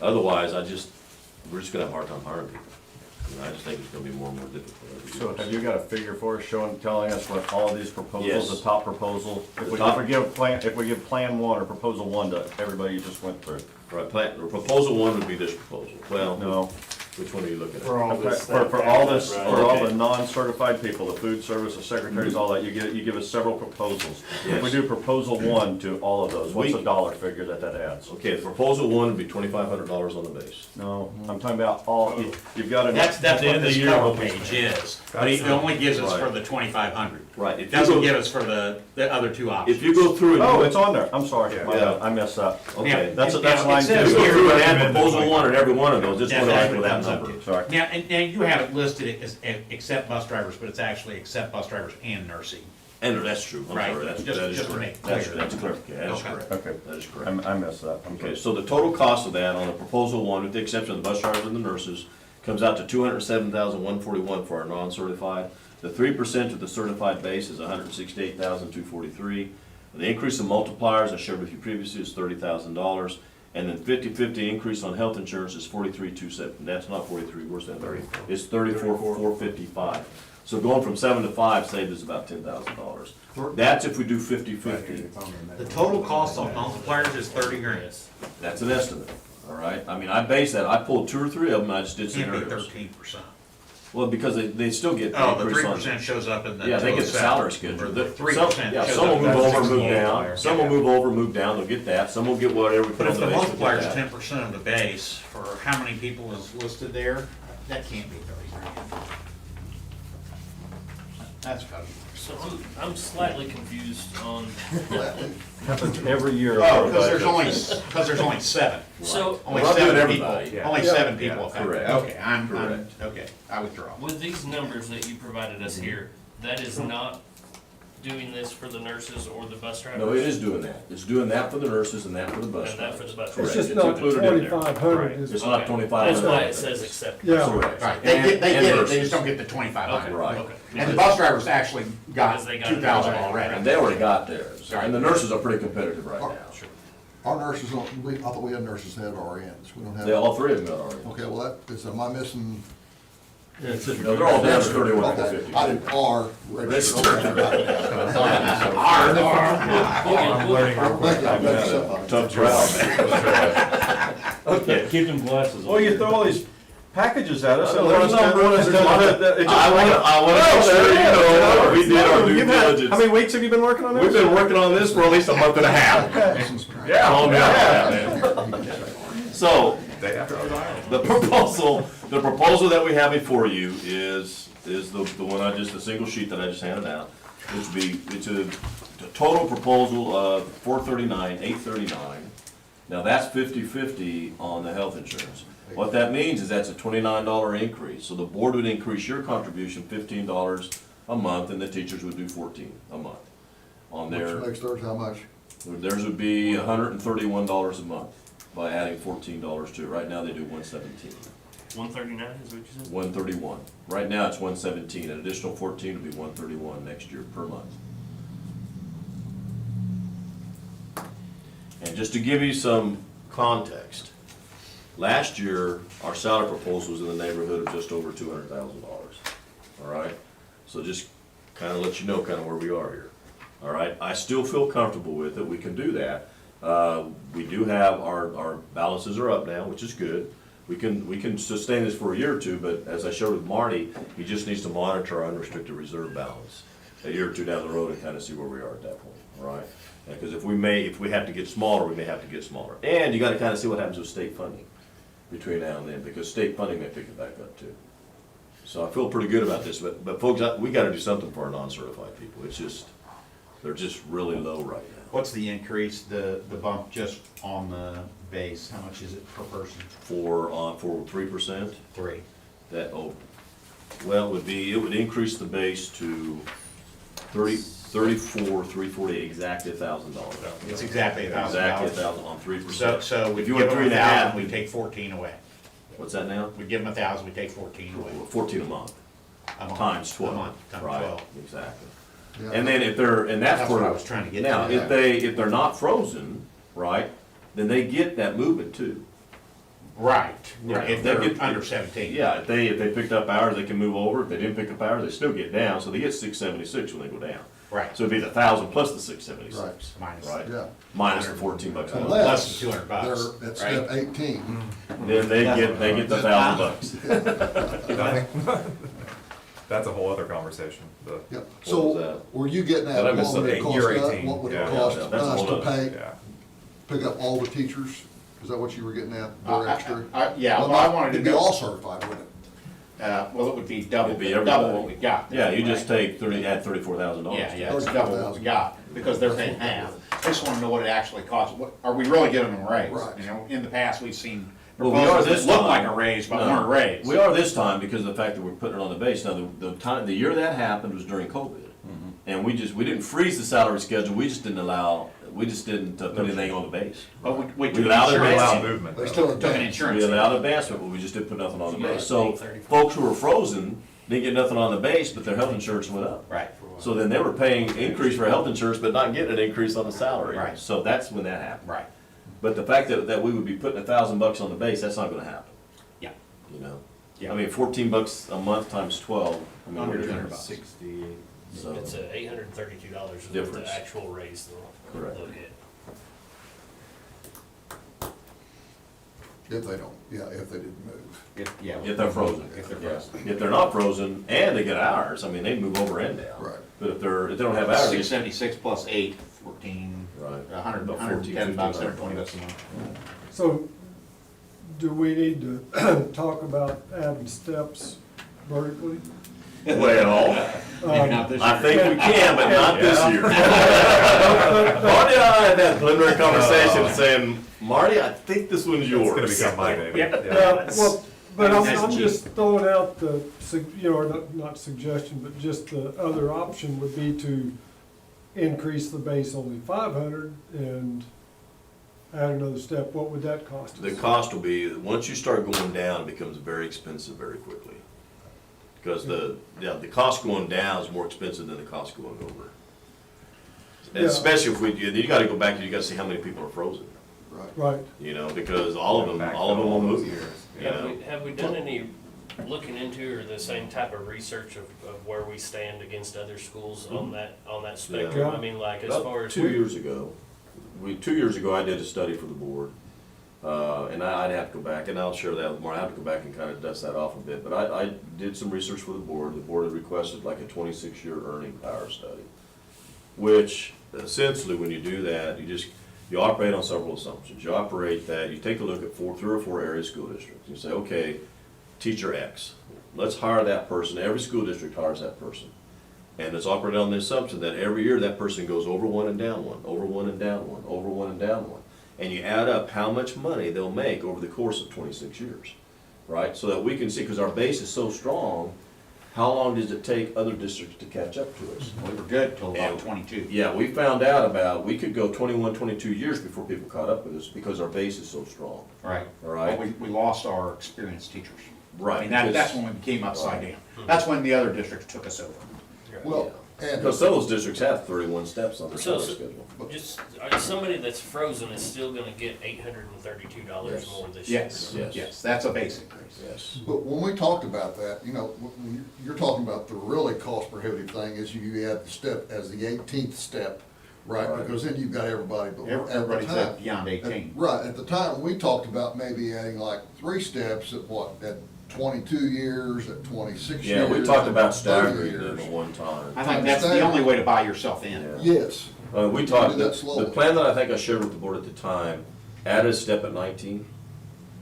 Otherwise, we're just gonna have a hard time hiring people. I mean, I just think it's gonna be more and more difficult every So year. have you got a figure for us telling us what all of these proposals, Yes. the top proposal? If we give plan one or proposal one to everybody you just went through? Right, proposal one would be this proposal. Well, No. which one are you looking For at? all Okay, this. for all this, right? for all Okay. the non-certified people, the food service, the secretaries, all that, you give us several proposals. If we Yes. do proposal one to all of those, what's the We- dollar figure that adds? Okay, proposal one would be $2,500 on the base. No, I'm talking about all, you've got That's enough, what this cover page is, but he That's- only gives us for Right. the 2,500. Right. If you Doesn't go- give us for the other two options. If you go through and. oh, it's on there, I'm sorry, Yeah. my bad, I messed up. Okay, Yeah. That's Yeah, line it says if two. you go here- through and add proposal one and every one of those, it's Yeah, gonna that's equal what it that comes up number. to. Sorry. Now, and you have it listed as except bus drivers, but it's actually except bus drivers and nursing. And that's true, I'm Right, sorry, that just is to make correct. it That's, clear. that's correct, yeah, that is Okay. correct. Okay. That is correct. I messed up, I'm Okay, sorry. so the total cost of that on the proposal one, with the exception of the bus drivers and the nurses, comes out to $207,141 for our non-certified. The 3% of the certified base is $168,243. The increase in multipliers I shared with you previously is $30,000. And then 50/50 increase on health insurance is 43,270. That's not 43, where's that? 34. It's 34,455. So going from 7 to 5 saved us about $10,000. That's if we do 50/50. The total cost on multipliers is 30 grand. That's an estimate, all right? I mean, I based that, I pulled 2 or 3 of them, I just did Can't be scenarios. 13%. Well, because they still get the Oh, the increase on. 3% shows up in the. Yeah, they get the 207. salary Or schedule. the The- 3% Yeah, shows some will up. move That's over, move 68. down, some will move over, move down, they'll get that, some will get whatever we But put if on the the base. they'll multiplier get is that. 10% of the base, for how many people is listed there, that can't be 30 grand. That's gotta be. So I'm slightly confused on, Happens every year. Oh, because there's only 7. so Only We're not doing 7 people. everybody. Yeah. Only Yeah. 7 people Yeah, affected. correct. Okay, I'm, Correct. okay, I withdraw. with these numbers that you provided us here, that is not doing this for the nurses or the bus drivers? No, it is doing that. It's doing that for the nurses and that for the bus And that for drivers. the bus It's Correct. just It's not the included in there. 2,500 Right. is. It's not Okay. 2,500. That's why it says accept. Yeah. Correct. Right, they And- get and it, they nurses. just don't get the 2,500. Right. Okay. And the bus drivers actually got Because they got 2,000 it. already. And they already got theirs. Right. And the nurses are pretty competitive right now. Our nurses, I thought we had nurses that had RNs, we don't have. They, all 3 of them got already. Okay, well, am I missing? No, they're all down to 31,450. I did R. registered. I'm learning real quick. Thank you, I messed up. Tough crowd. Okay. Keep them glasses on. Well, you throw all these packages at us, and Well, there's there's no, no- there's I wanna make sure you know, we did our due diligence. How many weeks have you been working on this? We've been working on this for at least a month and a half. Yeah. Oh, man. So, Day after I was hired. the proposal that we have before you is the one the single sheet that I just handed out. It's a total proposal of $439,839. Now, that's 50/50 on the health insurance. What that means is that's a $29 increase. So the board would increase your contribution $15 a month, and the teachers would do $14 a month on their. Which makes theirs how much? Theirs would be $131 a month by adding $14 to it. Right now, they do $117. 139 is what you said? 131. Right now, it's 117. An additional 14 would be 131 next year per month. And just to give you some context, last year, our salary proposal was in the neighborhood of just over $200,000. All right? So just kind of let you know kind of where we are here. All right? I still feel comfortable with it. We can do that. We do have, our balances are up now, which is good. We can sustain this for a year or two, but as I showed with Marty, he just needs to monitor our unrestricted reserve balance a year or two down the road and kind of see where we are at that point, all right? Because if we have to get smaller, we may have to get smaller. And you gotta kind of see what happens with state funding. between now and then, because state funding may pick it back up too. So I feel pretty good about this, but folks, we gotta do something for our non-certified people. It's just, they're just really low right now. What's the increase, the bump just on the base? How much is it per person? For 3%, 3. that, well, it would increase the base to 340, exactly $1,000. It's exactly $1,000. Exactly 1,000 on 3%. So we If you give went them 3.5, 1,000, we take 14 away. what's that now? We give them 1,000, we take 14 away. 14 a month, A month. times 12. A month, times Right, 12. exactly. Yeah. And then and that's That's where. what I was trying to get Now, to. if they're not frozen, right, then they get that movement too. Right, Yeah, if they they're get- under 17. Yeah, if they picked up hours, they can move over. If they didn't pick up hours, they still get down, so they get 676 when they go down. Right. So it'd be the 1,000 plus the 676. Minus. Right. Yeah. Minus the 14 bucks a month. Unless Less than $200, they're at right? step 18. Then they get the $1,000. I think that's a whole other conversation. Yep. was So that? were you getting at Did I what miss would it something? cost Year us, 18, what would it yeah. cost Yeah, that's us a to whole pay, Yeah. pick up all the teachers? Is that what you were getting at, their extra? Yeah, Well, well, I not- wanted to It'd be know, all certified, wouldn't it? well, it would be double, It'd be double everybody. what we got. Yeah, you just right? add $34,000. Yeah, yeah, it's double what we got, because they're paying half. I just wanna know what it actually costs. Are we really giving them a raise? Right. You know, in the past, we've seen Well, we are proposals this that look time. like a raise, but No, weren't a raise. We are this time because of the fact that we're putting it on the base. Now, the year that happened was during COVID. And we didn't freeze the salary schedule, we just didn't put anything on the base. But we We took allowed We Sure. allow insurance. movement. They though. still Took an advance. insurance. We allowed advancement, but we just didn't put nothing on the Yeah, base. So 30. folks who were frozen didn't get nothing on the base, but their health insurance went up. Right. So then they were paying increase for health insurance, but not getting an increase on the salary. Right. So that's when that happened. Right. But the fact that we would be putting $1,000 on the base, that's not gonna happen, Yeah. you know? Yeah. I mean, $14 a month times 12. I mean, Under we're- 200 bucks. 60. So, It's $832 is what Difference. the actual raise they'll Correct. look at. If they don't, yeah, if they didn't move. Yeah. If they're frozen. If they're Yeah. frozen. If they're not frozen and they get hours, I mean, they move over and down. Right. But if they don't have hours, they 676 plus 8, 14, Right. 100, About 110 bucks, 14, 120 bucks a month. So, do we need to talk about adding steps vertically? well, Maybe not this year. I think we can, but not this year. Marty and I had that preliminary conversation saying, Marty, I think this one's It's yours. gonna become my baby. Yep. Yeah. Well, but That's I'm cheap. just throwing out the, or not suggestion, but just the other option would be to increase the base only 500 and add another step. What would that cost us? The cost will be, once you start going down, it becomes very expensive very quickly. Because the cost going down is more expensive than the cost going over. And Yeah. especially if you gotta go back and you gotta see how many people are frozen, Right. Right. you know, because all of them will move here. You know? Have we done any looking into or the same type of research of where we stand against other schools on that spectrum? Yeah. I mean, like as About far as. 2 years ago, 2 years ago, I did a study for the board. And I'd have to go back, and I'll share that with Mark, I have to go back and kind of dust that off a bit. But I did some research for the board. The board had requested like a 26-year earning power study. Which essentially, when you do that, you operate on several assumptions. You operate that, you take a look at 3 or 4 area school districts. You say, okay, teacher X, let's hire that person. Every school district hires that person. And it's operated on the assumption that every year that person goes over one and down one, over one and down one, over one and down one. And you add up how much money they'll make over the course of 26 years, right? So that we can see, because our base is so strong, how long does it take other districts to catch up to us? We were good till about And- 22. Yeah, we found out we could go 21, 22 years before people caught up with us because our base is so strong, Right. all right? But we lost our experienced teachers. Right, I mean, because- that's when we became upside down. That's when the other districts took us over. Well, and Because some of those districts have 31 steps on their So- salary schedule. Just, somebody that's frozen is still gonna get $832 Yes. more this year. Yes, Yes. yes, that's a base increase. Yes. But when we talked about that, you know, when you're talking about the really cost prohibitive thing is you add the step as the 18th step, right? Right. Because then you've got everybody, but at the Everybody's time. at beyond at- 18. Right, at the time, we talked about maybe adding like 3 steps at what, at 22 years, at 26 years. Yeah, we talked about at 30 staggering them years. at one time. I think that's the only way to buy yourself in. Yeah. Yes, We talked, Do that the slowly. plan that I think I shared with the board at the time, added a step at 19,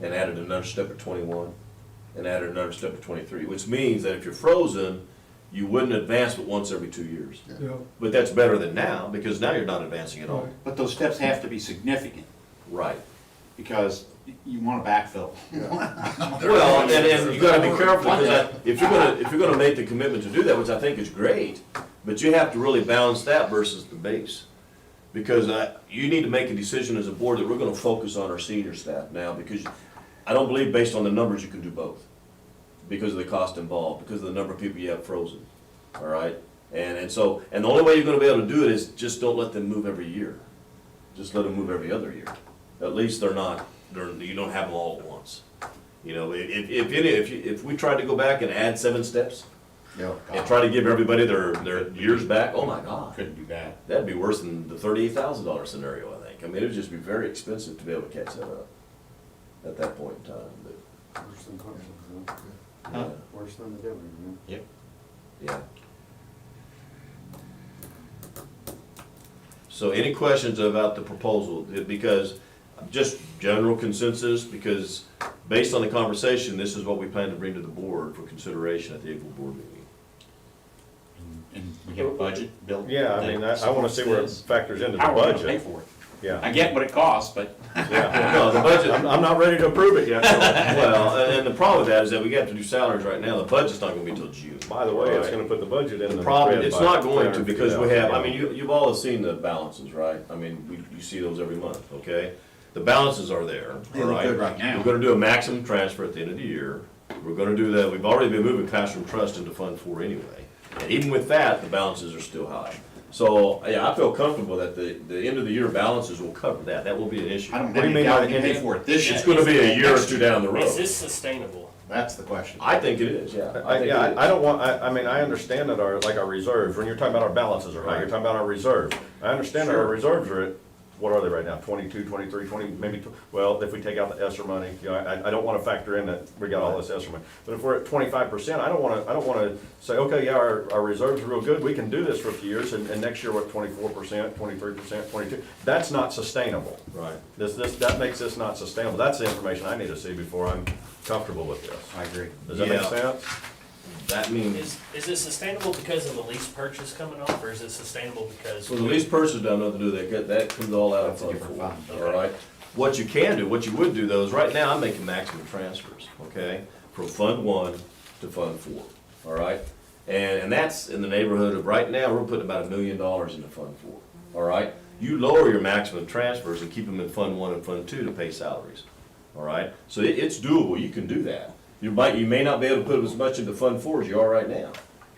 and added another step at 21, and added another step at 23, which means that if you're frozen, you wouldn't advance but once every 2 years. Yeah, But that's better than now, because now you're not advancing at all. right. But those steps have to be significant, Right. because you want to backfill. Well, and you gotta be careful, because if you're gonna make the commitment to do that, which I think is great, but you have to really balance that versus the base. Because you need to make a decision as a board that we're gonna focus on our senior staff now, because I don't believe based on the numbers you can do both. Because of the cost involved, because of the number of people you have frozen, all right? And the only way you're gonna be able to do it is just don't let them move every year. Just let them move every other year. At least you don't have them all at once. You know, if we tried to go back and add 7 steps and try to give everybody their years back, oh my God. Couldn't do that. That'd be worse than the $38,000 scenario, I think. I mean, it'd just be very expensive to be able to catch that up at that point in time, but, Worse than Clemson, yeah, worse than the W, man. Yep. yeah. So any questions about the proposal? Because, just general consensus, because based on the conversation, this is what we plan to bring to the board for consideration at the April board meeting. And we have a budget built. Yeah, I mean, I wanna see where it factors into the How are we gonna pay budget. for it? Yeah. I get what it costs, but Yeah. No, the budget, I'm not ready to approve it yet, so. well, and the problem with that is that we have to do salaries right now. The budget's not gonna be until June. By the way, it's Right? gonna put the budget in the. The problem, red it's by not going to, because we have, I mean, $350,000. you've all seen the balances, right? I mean, you see those every month, okay? The balances are there, all They look right? good right now. We're gonna do a maximum transfer at the end of the year. We're gonna do that, we've already been moving classroom trust into Fund 4 anyway. And even with that, the balances are still high. So, yeah, I feel comfortable that the end of the year balances will cover that. That won't be an issue. I don't What do have you any mean by doubt we can the pay end? for it this year. It's gonna be a year or two down the road. Is this sustainable? That's the question. I think it is, yeah. I don't want, I mean, I understand that our reserves, when you're talking about our balances are high, you're talking about our reserves. I understand that our Sure. reserves are at, what are they right now, 22, 23, 20, maybe, well, if we take out the ESSER money, you know, I don't wanna factor in that we got all this ESSER money. But if we're at 25%, I don't wanna say, okay, yeah, our reserves are real good, we can do this for a few years, and next year we're at 24%, 23%, 22. That's not sustainable. Right. That makes this not sustainable. That's the information I need to see before I'm comfortable with this. I agree. Does that make Yeah. sense? That means, Is it sustainable because of the lease purchase coming off, or is it sustainable because? well, the lease purchase doesn't have nothing to do with that, that comes all out of That's a Fund different 4, fund. all right? What you can do, what you would do though, is right now I'm making maximum transfers, okay? From Fund 1 to Fund 4, all right? And that's in the neighborhood of, right now, we're putting about $1 million into Fund 4, all right? You lower your maximum transfers and keep them in Fund 1 and Fund 2 to pay salaries, all right? So it's doable, you can do that. You may not be able to put as much into Fund 4 as you are right now,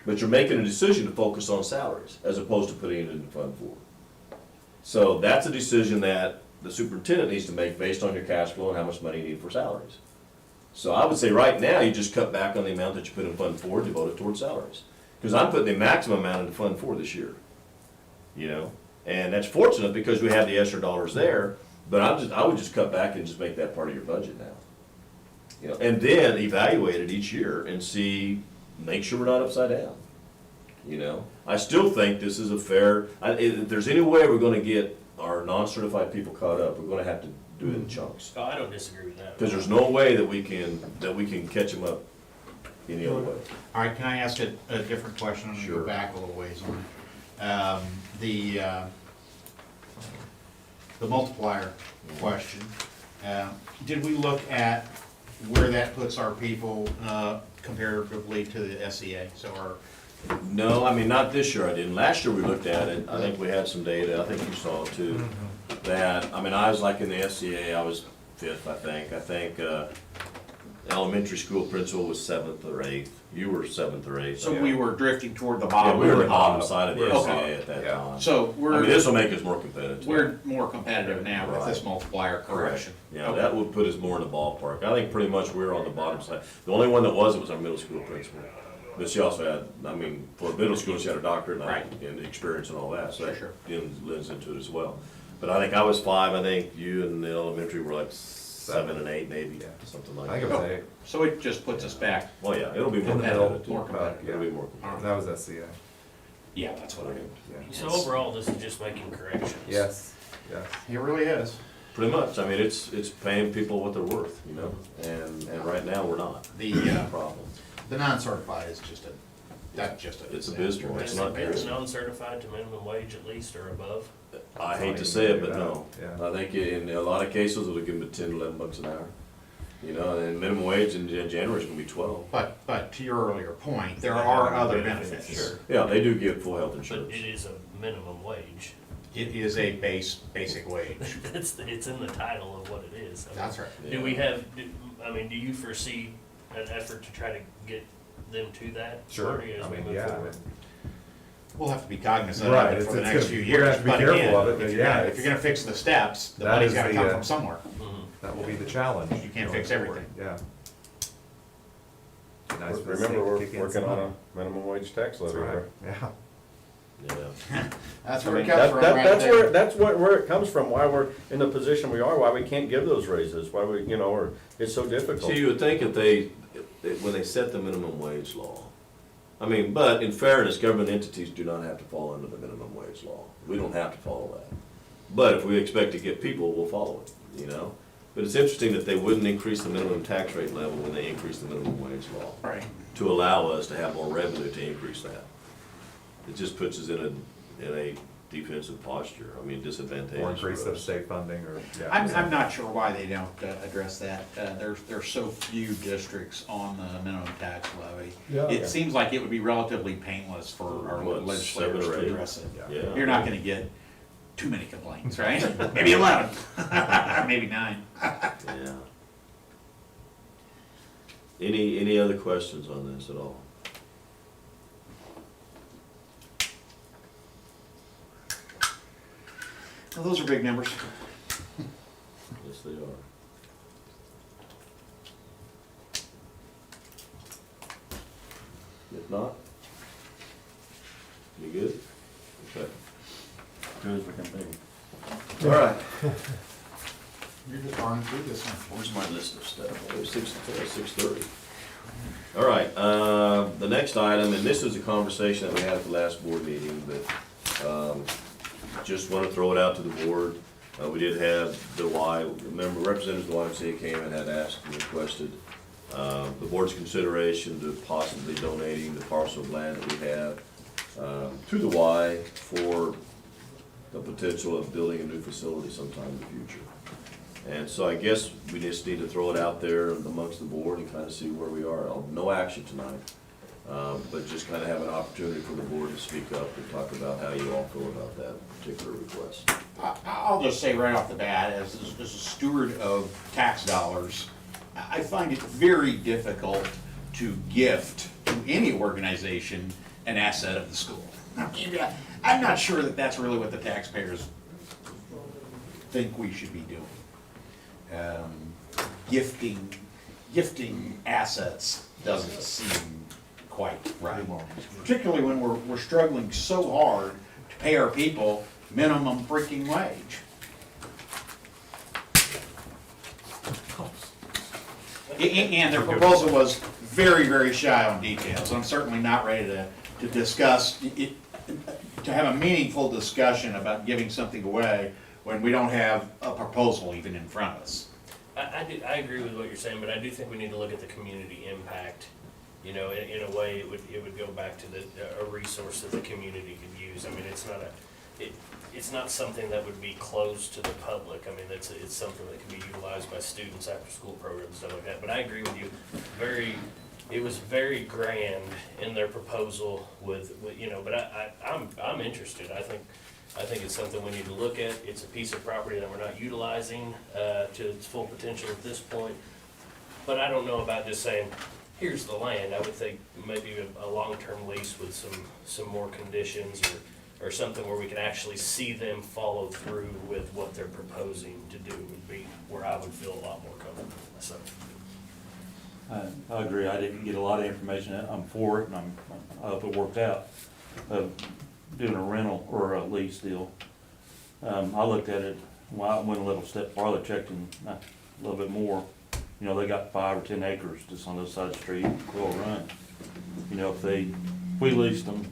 but you're making a decision to focus on salaries as opposed to putting it into Fund 4. So that's a decision that the superintendent needs to make based on your cash flow and how much money you need for salaries. So I would say right now, you just cut back on the amount that you put in Fund 4, devote it towards salaries. Because I'm putting the maximum amount into Fund 4 this year, you know? And that's fortunate because we have the extra dollars there, but I would just cut back and just make that part of your budget now. You know, and then evaluate it each year and see, make sure we're not upside down. You know, I still think this is a fair, if there's any way we're gonna get our non-certified people caught up, we're gonna have to do it in chunks. Oh, I don't disagree with that. Because there's no way that we can catch them up any other way. All right, can I ask a different question? I'm gonna Sure. go back a little ways on it. The multiplier question, did we look at where that puts our people comparatively to the SEA? So No, I mean, not this year I didn't. Last year we looked at it, I think we had some data, I think you saw it too. That, I mean, I was like in the SCA, I was 5th, I think. I think elementary school principal was 7th or 8th. You were 7th or 8th. so we were drifting toward the Yeah, bottom. we were of the bottom side of the Okay. SCA at that time. So I mean, this will make us more competitive. we're more competitive now with this multiplier correction. Yeah, that would put us more in the ballpark. I think pretty much we're on the bottom side. The only one that wasn't was our middle school principal. But she also had, I mean, for middle school, she had a doctorate Right. and experience and all that, so that Sure. lends into it as well. But I think I was 5, I think you and the elementary were like 7 and 8 maybe, something like I think that. it was 8. So it just puts us back. Well, yeah, it'll be more In the middle. competitive. More competitive. It'll be more All right. That was SCA. Yeah, that's what I mean. Yeah. So overall, this is just making corrections. Yes, yes. It really is. Pretty much, I mean, it's paying people what they're worth, you know, and right now, we're not. The, Problem. the non-certified is just that's just a. It's abysmal. It's not It's good. non-certified to minimum wage at least or above. I hate to say it, but no. Yeah. I think in a lot of cases, it'll give them 10, 11 bucks an hour. You know, and minimum wage in January is gonna be 12. But to your earlier point, there are other benefits. Sure. Yeah, they do get full health But insurance. it is a minimum wage. It is a basic wage. It's in the title of what it is. I mean, That's right. Do we have, do you foresee an effort to try to get them to that? Sure, Marty, as I we mean, move yeah, forward? We'll have to be cognizant Right, of it for the it's next gonna- few we're years. gonna have to be But careful again, of it, if but you're yeah, gonna- if it's- you're gonna fix the steps, the That money's is gotta the, come from somewhere. Mhm. That will be the challenge. You can't going fix forward. everything. Yeah. Nice for the Remember, state to we're kick in working some on money. a minimum wage tax That's levy. right, right? yeah. Yeah. That's I where it mean, comes from right that's there. where, that's where it comes from, why we're in the position we are, why we can't give those raises, why we, or it's so difficult. See, you would think when they set the minimum wage law, I mean, but in fairness, government entities do not have to fall under the minimum wage law. We don't have to follow that. But if we expect to get people, we'll follow it, you know? But it's interesting that they wouldn't increase the minimum tax rate level when they increase the minimum wage law, Right. to allow us to have more revenue to increase that. It just puts us in a defensive posture, I mean, disadvantageous. Or increase for of us. state funding or, yeah. I'm not sure why they don't address that. There's so few districts on the minimum tax levy. Yeah. It seems like it would be relatively painless for our What, legislators 7 or to 8? address it. Yeah. You're not gonna get too many complaints, right? Maybe 11, maybe 9. Yeah. Any other questions on this at all? Well, those are big numbers. Yes, they are. If not, you good? Okay. Good as we can be. All right. You're just running through this one. Where's my list of stuff? It was 6:30. All right, the next item, and this is a conversation that we had at the last board meeting, but just want to throw it out to the board. We did have remember Representative YMCA came and had asked and requested the board's consideration to possibly donating the parcel of land that we have to the Y for the potential of building a new facility sometime in the future. And so I guess we just need to throw it out there amongst the board and kind of see where we are. No action tonight, but just kind of have an opportunity for the board to speak up and talk about how you all feel about that particular request. I'll just say right off the bat, as a steward of tax dollars, I find it very difficult to gift to any organization an asset of the school. I'm not sure that that's really what the taxpayers think we should be doing. Gifting assets doesn't seem quite right. Particularly when we're struggling so hard to pay our people minimum freaking wage. And their proposal was very, very shy on details. I'm certainly not ready to discuss, to have a meaningful discussion about giving something away when we don't have a proposal even in front of us. I agree with what you're saying, but I do think we need to look at the community impact. In a way, it would go back to a resource that the community could use. I mean, it's not something that would be closed to the public. I mean, it's something that can be utilized by students after school programs, stuff like that. But I agree with you. It was very grand in their proposal but I'm interested. I think it's something we need to look at. It's a piece of property that we're not utilizing to its full potential at this point. But I don't know about just saying, here's the land. I would think maybe a long-term lease with some more conditions or something where we can actually see them follow through with what they're proposing to do would be where I would feel a lot more comfortable myself. I agree, I didn't get a lot of information, I'm for it, and I hope it worked out, of doing a rental or a lease deal. I looked at it, well, I went a little step farther, checked in a little bit more. They got 5 or 10 acres just on this side of the street, Quill Run. If we leased them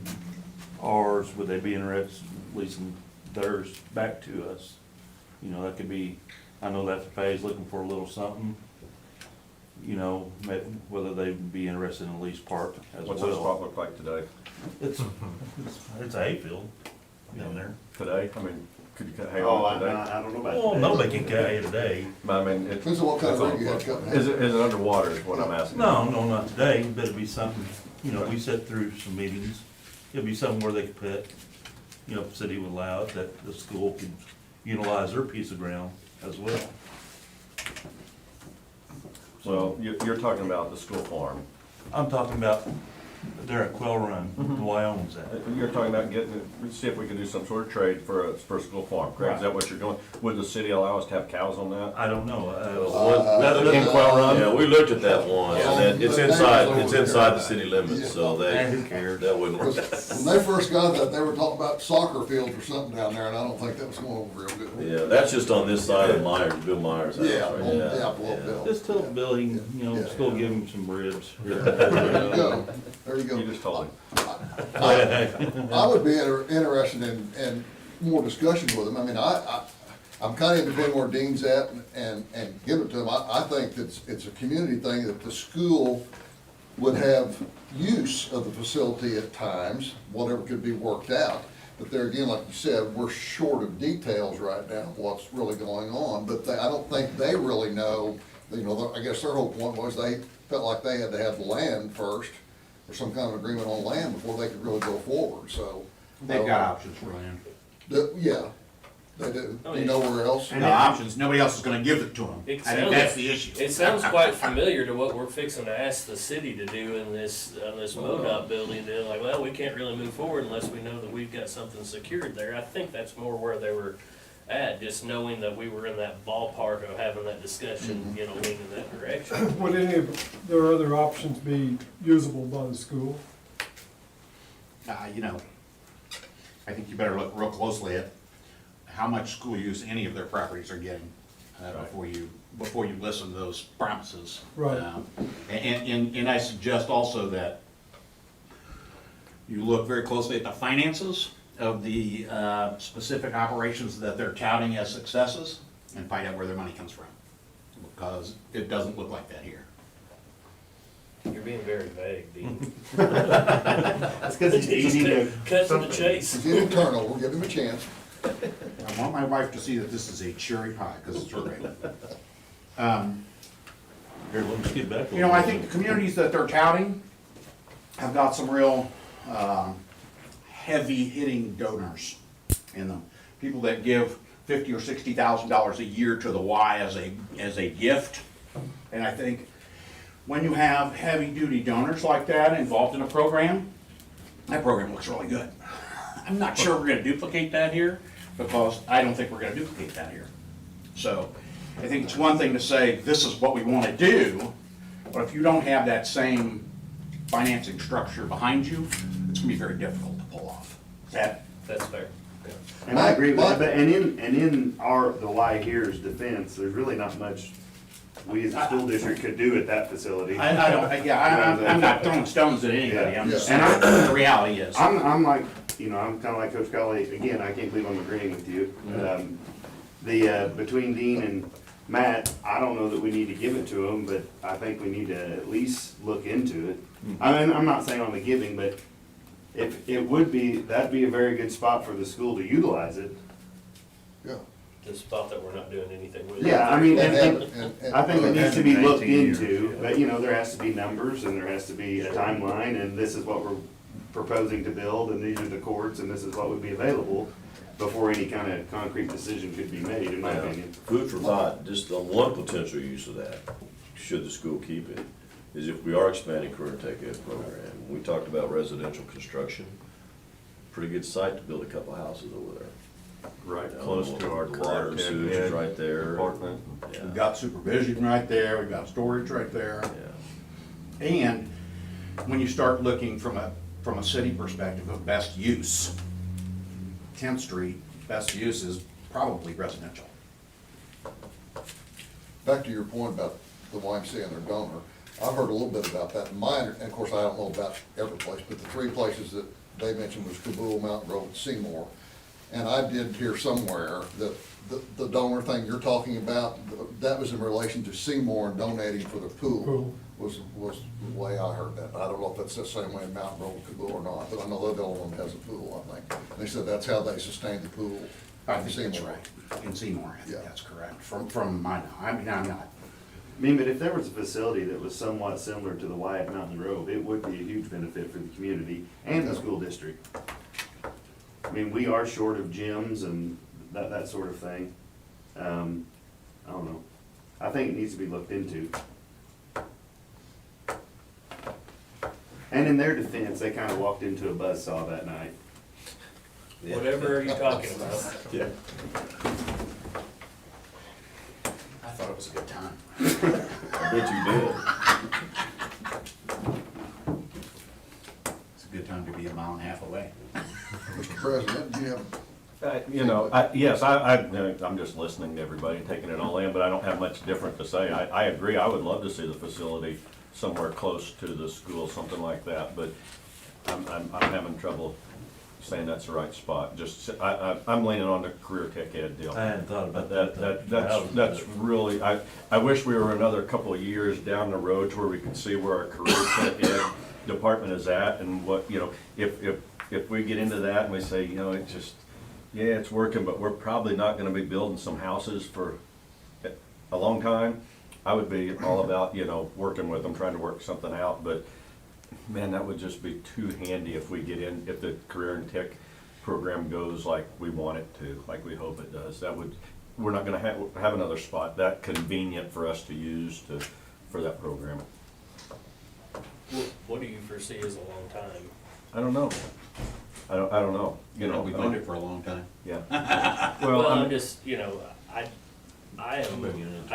ours, would they be interested in leasing theirs back to us? That could be I know the FFA is looking for a little something, you know, whether they'd be interested in the lease part as well. What's that spot look like today? It's a hayfield down there. Today, I mean, could you cut hay Oh, on it today? I don't know about Well, that. nobody can cut hay today. I mean, it. Depends on what kind of rig you have cutting. Is it underwater is what I'm asking? No, not today, but it'd be something, you know, we sit through some meetings. It'd be something where they could put, you know, if the city would allow it, that the school could utilize their piece of ground as well. So you're talking about the school farm. I'm talking about there at Quail Run, the Wyoming's at. You're talking about see if we can do some sort of trade for a school farm, correct? Is that what you're going? Would the city allow us to have cows on that? I don't know. In Quail Run? Yeah, we looked at that once, and it's inside the city limits, so Who cares? that wouldn't work. When they first got that, they were talking about soccer fields or something down there, and I don't think that was going over real good. Yeah, that's just on this side of Bill Myers' house, Yeah, right? yeah, below Bill. Just tell Billy, you know, Yeah. school give him some ribs. There you go, there you go. You just told him. I would be interested in more discussion with them. I mean, I'm kind of interested in where Dean's at and give it to him. I think it's a community thing that the school would have use of the facility at times, whatever could be worked out. But there again, like you said, we're short of details right now of what's really going on. But I don't think they really know, you know, I guess their whole point was they felt like they had to have the land first, or some kind of agreement on land before they could really go forward, so. They've got options for land. Yeah, they do. Oh, You yeah. know where else? No options, nobody else is gonna give it to them. I It think sounds- that's the issue. It sounds quite familiar to what we're fixing to ask the city to do in this MoDOT building. They're like, well, we can't really move forward unless we know that we've got something secured there. I think that's more where they were at, just knowing that we were in that ballpark of having that discussion, you know, leaning in that direction. Would any of their other options be usable by the school? You know, I think you better look real closely at how much school use any of their properties are getting, before you listen to those promises. Right. And I suggest also that you look very closely at the finances of the specific operations that they're touting as successes and find out where their money comes from. Because it doesn't look like that here. You're being very vague, Dean. That's because it's easy to. Cut to the chase. He's internal, we'll give him a chance. I want my wife to see that this is a cherry pie, because it's her baby. Here, let's get back. You know, I think the communities that they're touting have got some real heavy-hitting donors in them. People that give $50,000 or $60,000 a year to the Y as a gift. And I think when you have heavy-duty donors like that involved in a program, that program looks really good. I'm not sure we're gonna duplicate that here, because I don't think we're gonna duplicate that here. So, I think it's one thing to say, this is what we wanna do, but if you don't have that same financing structure behind you, it's gonna be very difficult to pull off. That's fair. And I agree with that, but, and in the Y here's defense, there's really not much we as a school district could do at that facility. I don't, I'm not throwing stones at anybody, I'm just saying, And the reality is. I'm like, you know, I'm kinda like Coach Colley, again, I can't believe I'm agreeing with you. Between Dean and Matt, I don't know that we need to give it to them, but I think we need to at least look into it. I mean, I'm not saying on the giving, but if it would be, that'd be a very good spot for the school to utilize it. Yeah. The spot that we're not doing anything with. Yeah, I mean, and And- I think it needs to be Hasn't been looked 18 years. into, but you know, there has to be numbers and there has to be a timeline, and this is what we're proposing to build, and these are the courts, and this is what would be available before any kind of concrete decision could be made, in my Yeah. opinion. Food for thought, just on one potential use of that, should the school keep it, is if we are expanding career tech ed program. We talked about residential construction, pretty good site to build a couple houses over there. Right, You know, close to our the water and career sewage tech is ed right there. department. Yeah, We've got supervision right there, we've got storage right there. yeah. And when you start looking from a city perspective of best use, 10th Street, best use is probably residential. Back to your point about the YMCA and their donor, I've heard a little bit about that. Mine, and of course, I don't know about every place, but the three places that they mentioned was Kabul, Mountain Road, and Seymour. And I did hear somewhere that the donor thing you're talking about, that was in relation to Seymour donating for the pool, Pool. was the way I heard that. I don't know if that's the same way Mountain Road could go or not, but I know that other one has a pool, I think. And they said that's how they sustain the pool. I in think that's Seymour. right. In Seymour, I think Yeah. that's correct, from my, I mean, I'm not. I mean, but if there was a facility that was somewhat similar to the Y at Mountain Grove, it would be a huge benefit for the community and the school district. I mean, we are short of gyms and that sort of thing. I don't know. I think it needs to be looked into. And in their defense, they kind of walked into a buzzsaw that night. Whatever are you talking about? Yeah. I thought it was a good time. I bet you did. It's a good time to be a mile and a half away. Mr. President, do you have You know, yes, I'm just listening to everybody, taking it all in, but I don't have much different to say. I agree, I would love to see the facility somewhere close to the school, something like that, but I'm having trouble saying that's the right spot. Just, I'm leaning on the career tech ed deal. I hadn't thought about That's really, I wish we were another couple of years down the road to where we could see where our career tech ed department is at and what, you know, if we get into that and we say, you know, it just, yeah, it's working, but we're probably not gonna be building some houses for a long time, I would be all about, you know, working with them, trying to work something out, but man, that would just be too handy if we get in, if the career and tech program goes like we want it to, like we hope it does. That would, we're not gonna have another spot that convenient for us to use for that program. What do you foresee as a long time? I don't know. I don't know, you know. We've owned it for a long time. Yeah. Well, I'm I'm just, you know, I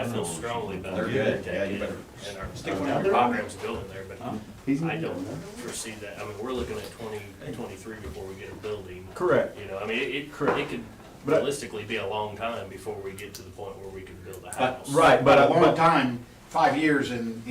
feel strongly about They're the good. tech Yeah, you and better stick one our out there. program's building there, but He's I don't foresee that. I mean, we're looking at 2023 before we get a building. Correct. You know, I mean, it Correct. could But I- realistically be a long time before we get to the point where we can build a But, house. Right, but a but- long time, 5 years in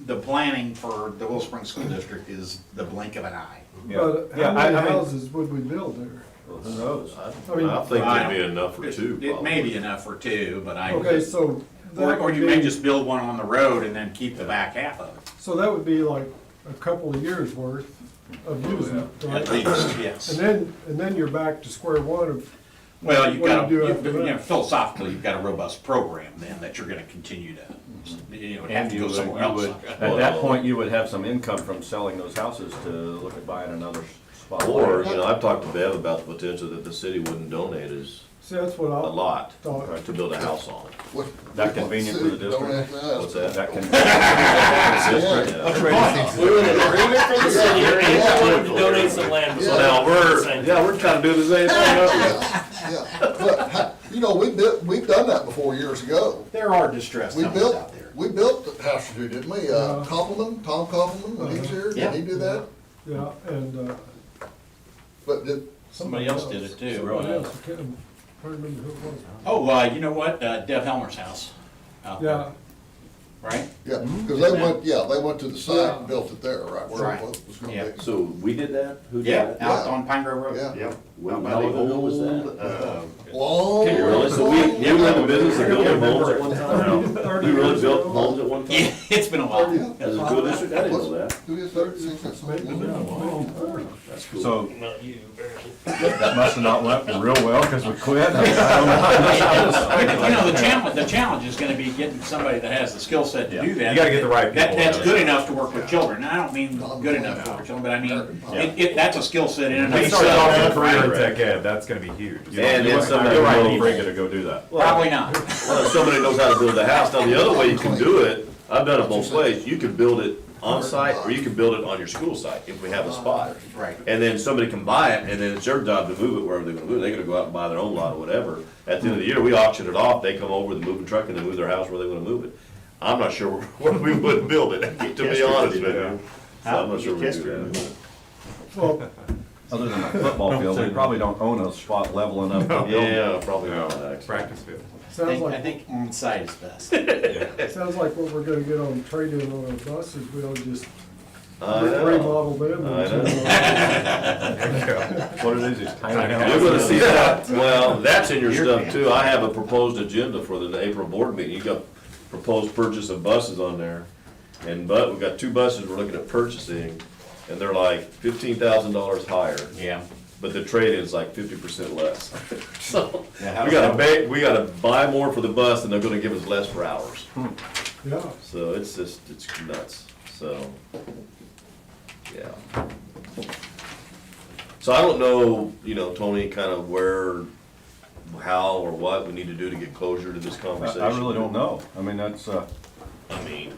the planning for the Will Springs School District is the blink of an eye. Yeah. But Yeah, how many I mean, houses would we build there? well, who knows? I mean, I think there'd be enough for two, It may probably. be enough for two, but I. okay, so Or that would you may be, just build one on the road and then keep the back half of it. so that would be like a couple of years worth of using it, right? At least, yes. And then you're back to square one of, Well, you've What do got, you do you after know, that? philosophically, you've got a robust program then that you're gonna continue to, you know, have And to you go would, somewhere else. at that point, you would have some income from selling those houses to look at buying another spot. Or, you know, I've talked to Bev about the potential that the city wouldn't donate is see, that's what a I lot thought. to build a house on. what? That convenient for the Don't district? ask us. What's that? That can, Yeah. We were in agreement from the city, and we wanted to donate some land. before Now, we did the same thing. we're trying to do the same thing, aren't Yeah, but, you know, we've done that before years ago. There are distressed We homes built, out there. we built the house or two, didn't we? Yeah. Tom Koppelman, when he was here, Yeah. did he do that? Yeah, and, But did, Somebody else did it too. somebody else, I can't remember who it was. Oh, you know what, Deb Helmer's house out there, Yeah, right? yeah, because they went to the site Yeah. and built it there, right, where Right. it was gonna Yeah. be. So we did that? Who did Yeah, that? out on Pine Grove Road. Yeah. Yep. When- Out by how the long ago was old, that? Long. Can you really, so we were in the business of building homes at one time? 30 We really years built ago. homes at one time? Yeah, it's been a while. As a school district, I didn't know that. Who is that? Six, that's Maybe, long. maybe 40. That's cool. so Not you, apparently. that must have not went real well because we quit. I mean, I don't know. You know, the challenge is gonna be getting somebody that has the skill set to do that. You gotta get the right people. That's good enough to work with children. And I don't mean good enough to work with children, but I mean, that's a skill set in and of When you start itself. talking career and tech ed, that's gonna be huge. And then somebody You're right, knows- Frigga to go do that. Probably not. Well, if somebody knows how to build a house, now the other way you can do it, I've done it both ways, you can build it on site or you can build it on your school site if we have a spot. Right. And then somebody can buy it and then it's their job to move it wherever they're gonna move it, they're gonna go out and buy their own lot or whatever. At the end of the year, we auction it off, they come over with a moving truck and they move their house where they wanna move it. I'm not sure where we would build it, to be honest with you. So I'm not sure we do that. Well, Other than a football field, we probably don't own a spot level enough to build. Yeah, probably not actually. Practice field. sounds I like, think on site is best. sounds like what we're gonna get on trade-in on our buses, we'll just I know. remodel them. I know. There you go. What are these tiny You're houses? gonna see that, well, that's in your stuff too. I have a proposed agenda for the April board meeting. You got proposed purchase of buses on there. But we've got 2 buses we're looking at purchasing, and they're like $15,000 higher. Yeah. But the trade-in's like 50% less. So, Yeah, how we does gotta that we gotta buy more for the bus, and they're gonna give us less for hours. Yeah, So it's nuts, so, yeah. So I don't know, Tony, kind of where, how or what we need to do to get closure to this conversation. I really don't know. I mean, that's, I mean,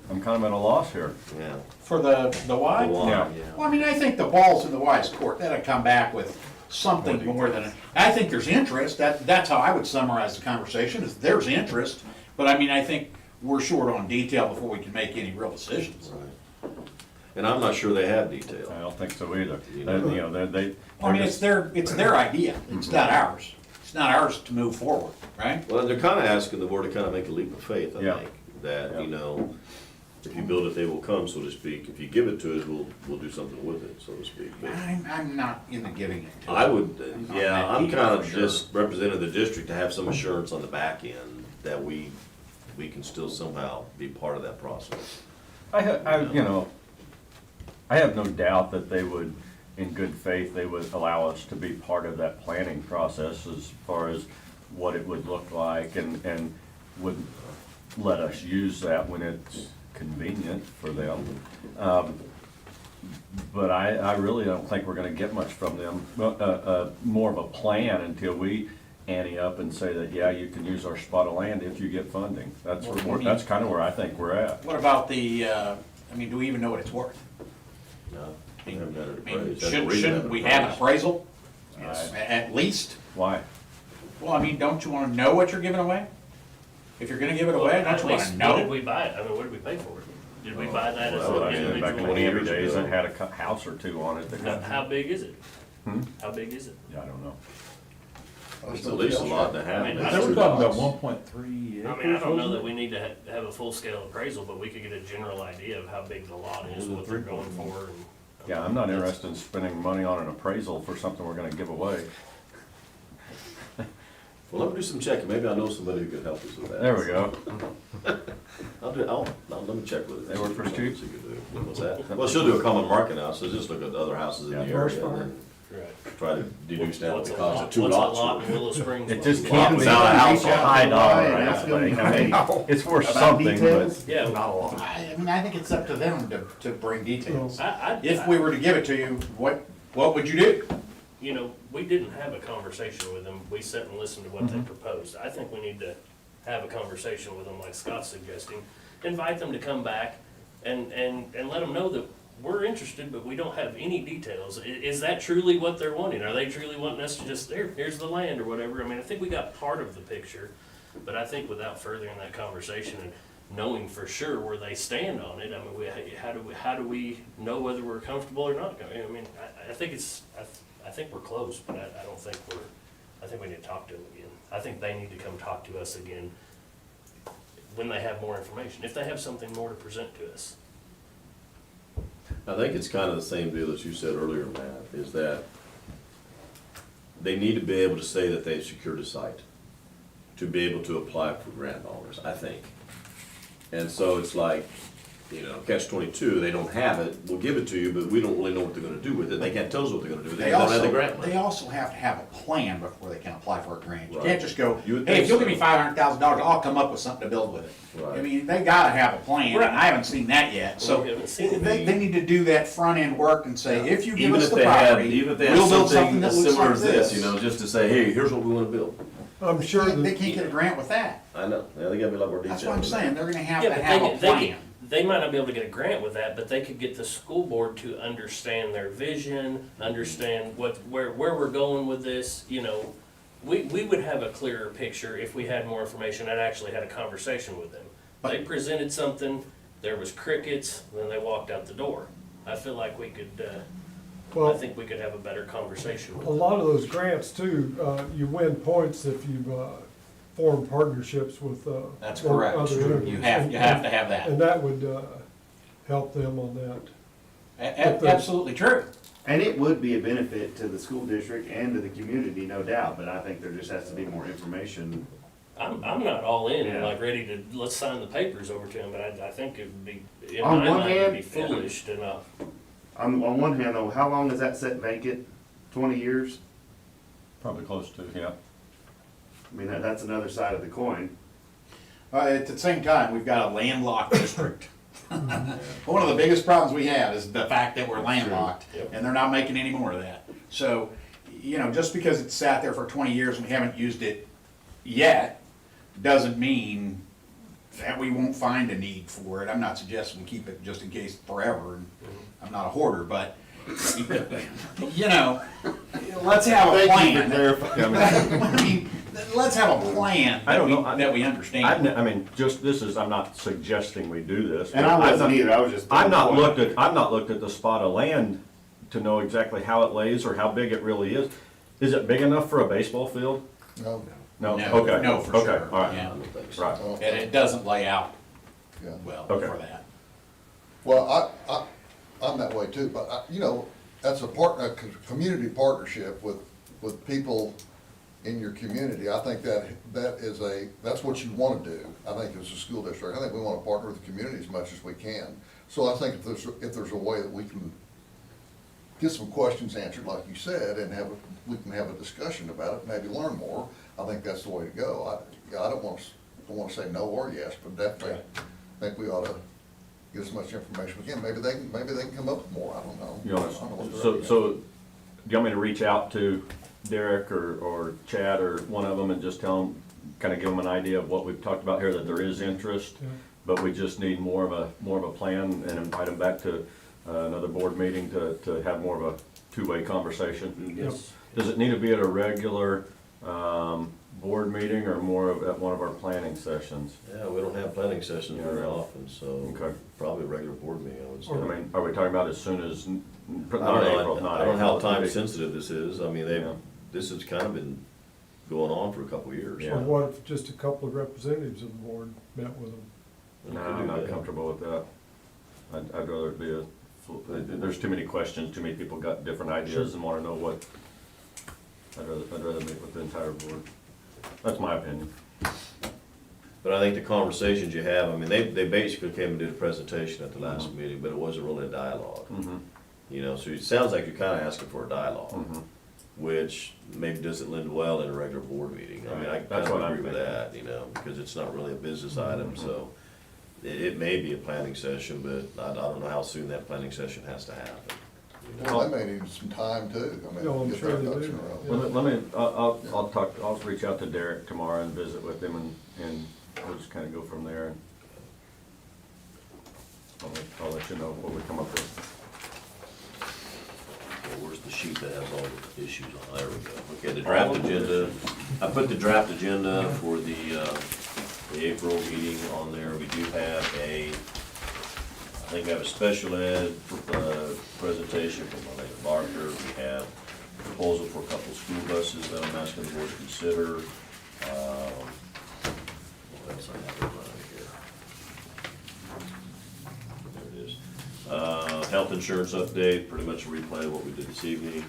I'm kind of at a loss here. yeah. For the The Y? water, Yeah. yeah. Well, I mean, I think the ball's in the Y's court. That'll come back with something more than, I think there's interest. That's how I would summarize the conversation, is there's interest. But I mean, I think we're short on detail before we can make any real decisions. Right. And I'm not sure they have detail. I don't think so either. You They- know. You know, they. I mean, it's their idea. It's not ours. It's not ours to move forward, right? Well, they're kind of asking the board to kind of make a leap of faith, I Yeah. think, that, Yeah. if you build it, they will come, so to speak. If you give it to us, we'll do something with it, so to speak. But I'm not into giving it to I them. would, Not yeah, that I'm deep, kind for of sure. just representing the district to have some assurance on the back end that we can still somehow be part of that process. I have no doubt that they would, in good faith, they would allow us to be part of that planning process as far as what it would look like and would let us use that when it's convenient for them. But I really don't think we're gonna get much from them, more of a plan until we ante up and say that, yeah, you can use our spot of land if you get funding. That's kind of where I think we're at. What about the, I mean, do we even know what it's worth? No, we haven't got it I mean, appraised. That's the reason to shouldn't we have an appraisal? Yes. At least? Why? Well, I mean, don't you wanna know what you're giving away? If you're gonna give it away, don't At you wanna least, what did know? we buy it? I mean, what did we pay for it? Did we buy that as Well, I an mean, back in the individual? Navy days, ago. it had a house or two on it. How big is it? Hmm? How big is it? Yeah, I don't know. It's at least a lot and a half. I mean, It's They were $2. talking about 1.3 I acres. mean, I don't know wasn't that it? we need to have a full-scale appraisal, but we could get a general idea of how big the lot is, what they're going for. and- Yeah, I'm not interested in spending money on an appraisal for something we're gonna give away. Well, let me do some checking. Maybe I know somebody who could help us with that. There we go. Let me check with it. They work for cheap? See what she can do. What's that? Well, she'll do a common market now, so just look at the other houses in the Yeah. area and then Right. try to deduce down what What's the a cost lot, of 2 what's a lots. lot were. in Willow Springs? It just What's a can't lot? be Without a house a on it. high dollar, I Yeah. don't think. I mean, it's worth About something, details? but Yeah, I mean, I think it's up to them to bring details. If I, we were to give it to you, what would you do? you know, we didn't have a conversation with them. We sat and listened to what they proposed. I think we need to have a conversation with them, like Scott's suggesting. Invite them to come back and let them know that we're interested, but we don't have any details. Is that truly what they're wanting? Are they truly wanting us to just, here's the land or whatever? I mean, I think we got part of the picture, but I think without furthering that conversation and knowing for sure where they stand on it, I mean, how do we know whether we're comfortable or not? I mean, I think we're close, but I don't think I think we need to talk to them again. I think they need to come talk to us again when they have more information, if they have something more to present to us. I think it's kind of the same deal that you said earlier, Matt, is that they need to be able to say that they've secured a site to be able to apply for grant dollars, I think. And so it's like, catch-22, they don't have it, we'll give it to you, but we don't really know what they're gonna do with it. They can't tell us what they're gonna do with it, they don't have the grant money. They also have to have a plan before they can apply for a grant. You Right. can't just go, You would hey, think if you'll so. give me $500,000, I'll come up with something to build with it. Right. I mean, they gotta have a plan, and I haven't seen that yet, so We haven't seen it. they need to do that front-end work and say, if you give Even us if the they had, property, even if they had we'll build something something that as looks similar like as this, this. just to say, hey, here's what we wanna build. I'm sure They that, can't get a grant with that. I know, yeah, they gotta be a lot more detailed. That's what I'm than saying, that. they're gonna have Yeah, to but have a they plan. they might not be able to get a grant with that, but they could get the school board to understand their vision, understand where we're going with this, We would have a clearer picture if we had more information and actually had a conversation with them. They presented something, there was crickets, then they walked out the door. I feel like we could, I well, think we could have a better conversation with a them. lot of those grants too, you win points if you form partnerships with That's or correct. other entities. You have to have that. And that would help them on that. Absolutely true. And it would be a benefit to the school district and to the community, no doubt, but I think there just has to be more information. I'm not all in and Yeah. like ready to, let's sign the papers over to him, but I think it would be, in On my one mind, it'd be hand, foolish to not. On one hand though, how long is that set vacant? 20 years? Probably close to, yeah. I mean, that's another side of the coin. At the same time, we've got a landlocked district. One of the biggest problems we have is the fact that we're landlocked, Yep. and they're not making any more of that. So, you know, just because it's sat there for 20 years and we haven't used it yet, doesn't mean that we won't find a need for it. I'm not suggesting we keep it just in case forever, and I'm not a hoarder, but, you know, let's have a plan. I mean, let's have a plan I don't know. that we understand. I mean, just, I'm not suggesting we do this. And but I I've wasn't not- either, I was just. I've not looked at the spot of land to know exactly how it lays or how big it really is. Is it big enough for a baseball field? No, No, No, okay. no, for Okay, sure, all right. yeah. I don't think so. Right. oh, And it doesn't lay out yeah. well Okay. for that. Well, I'm that way too, but you know, that's a community partnership with people in your community. I think that's what you wanna do. I think as a school district, I think we wanna partner with the community as much as we can. So I think if there's a way that we can get some questions answered, like you said, and we can have a discussion about it, maybe learn more, I think that's the way to go. I don't wanna say no or yes, but definitely think we ought to get as much information we can. Maybe they can come up with more, I don't know. You know, I don't know what they're so, up against. so, do you want me to reach out to Derek or Chad or one of them and just tell them, kind of give them an idea of what we've talked about here, that there is interest, but we just need more of a plan, and invite them back to another board meeting to have more of a two-way conversation? Yes. Does it need to be at a regular, board meeting or more of at one of our planning sessions? Yeah, we don't have planning sessions very Yeah. often, so Okay. probably a regular board meeting, I would say. I mean, are we talking about as soon as, I not don't know, April, not I don't know how April, time maybe- sensitive this is. I mean, Yeah. this has kind of been going on for a couple of years. Yeah. Or what if just a couple of representatives of the board met with them? We No, could I'm do not that. comfortable with that. I'd rather it be there's too many questions, too many people got different ideas and wanna know what. I'd rather meet with the entire board. That's my opinion. But I think the conversations you have, I mean, they basically came and did a presentation at the last meeting, but it wasn't really a dialogue. Mm-hmm. You know, so it sounds like you're kinda asking for a dialogue, Mm-hmm. which maybe doesn't lend well in a regular board meeting. I mean, I That's kind what of I'm agree with thinking. that, you know, because it's not really a business item, so it may be a planning session, but I don't know how soon that planning session has to happen. you know. Well, they may need some time too. I Yeah, I'm mean, get sure their they ducks do. in a row. Well, let me, I'll reach out to Derek tomorrow and visit with him, and we'll just kinda go from there. And I'll let you know what we come up with. Well, where's the sheet that has all the issues on? There we go. Okay, the draft agenda, I put the draft agenda for the April meeting on there. We do have I think we have a special ed presentation from Marlena Barker. We have a proposal for a couple of school buses that I'm asking the board to consider. What else I have around here? There it is. Health insurance update, pretty much a replay of what we did this evening.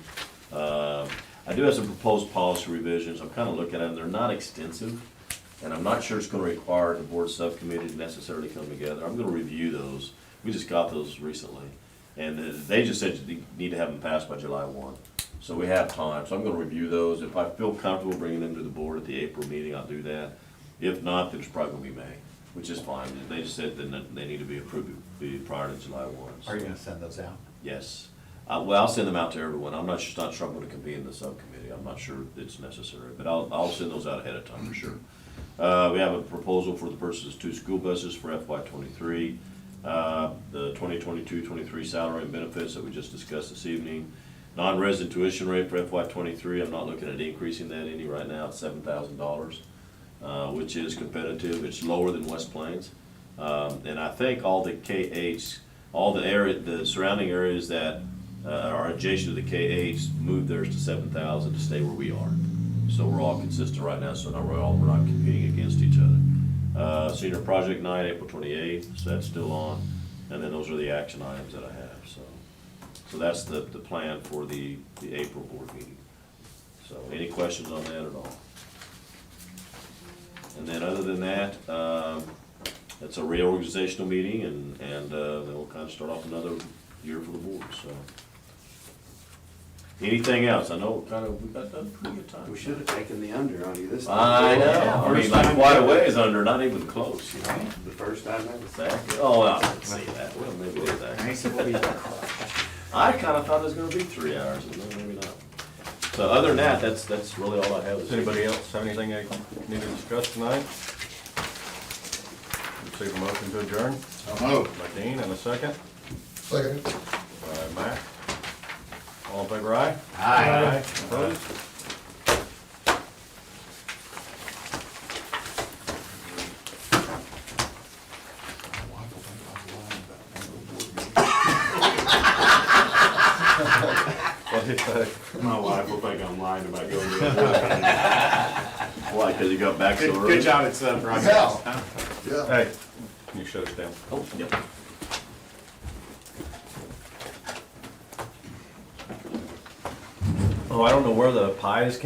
I do have some proposed policy revisions. I'm kind of looking at them. They're not extensive, and I'm not sure it's going to require the board subcommittee to necessarily come together. I'm going to review those. We just got those recently, and they just said you need to have them passed by July 1. So we have time, so I'm going to review those. If I feel comfortable bringing them to the board at the April meeting, I'll do that. If not, then it's probably going to be May, which is fine. They just said that they need to be approved prior to July 1. Are you gonna send those out? Yes. Well, I'll send them out to everyone. I'm not sure I'm gonna convene in the subcommittee. I'm not sure it's necessary, but I'll send those out ahead of time for sure. We have a proposal for the purchase of 2 school buses for FY '23. The 2022-23 salary and benefits that we just discussed this evening. Non-resident tuition rate for FY '23, I'm not looking at increasing that any right now. It's $7,000, which is competitive. It's lower than West Plains. And I think all the K-8s, all the surrounding areas that are adjacent to the K-8s moved theirs to 7,000 to stay where we are. So we're all consistent right now, so we're not competing against each other. Senior Project 9, April 28th, so that's still on. And then those are the action items that I have, so. So that's the plan for the April board meeting. So any questions on that at all? And then other than that, it's a reorganizational meeting and then we'll kind of start off another year for the board, so. Anything else? I know we got done pretty good time. We should have taken the under on you this time. I know, I mean, like quite a ways under, not even close, you know? The first time ever. Exactly. Oh, I didn't see that. Well, maybe it is actually. I kind of thought it was gonna be 3 hours, but no, maybe not. So other than that, that's really all I have. Does anybody else have anything they need to discuss tonight? Receive a motion to adjourn So moved. by Dean and a second Second. by Matt. All in favor, aye? Aye. Opposed? What did he say? My wife will think I'm lying about going to the Why, because you got back so early? Good job at broadcast. Yeah. Hey, can you shut us down? Oh, yep. Oh, I don't know where the pies came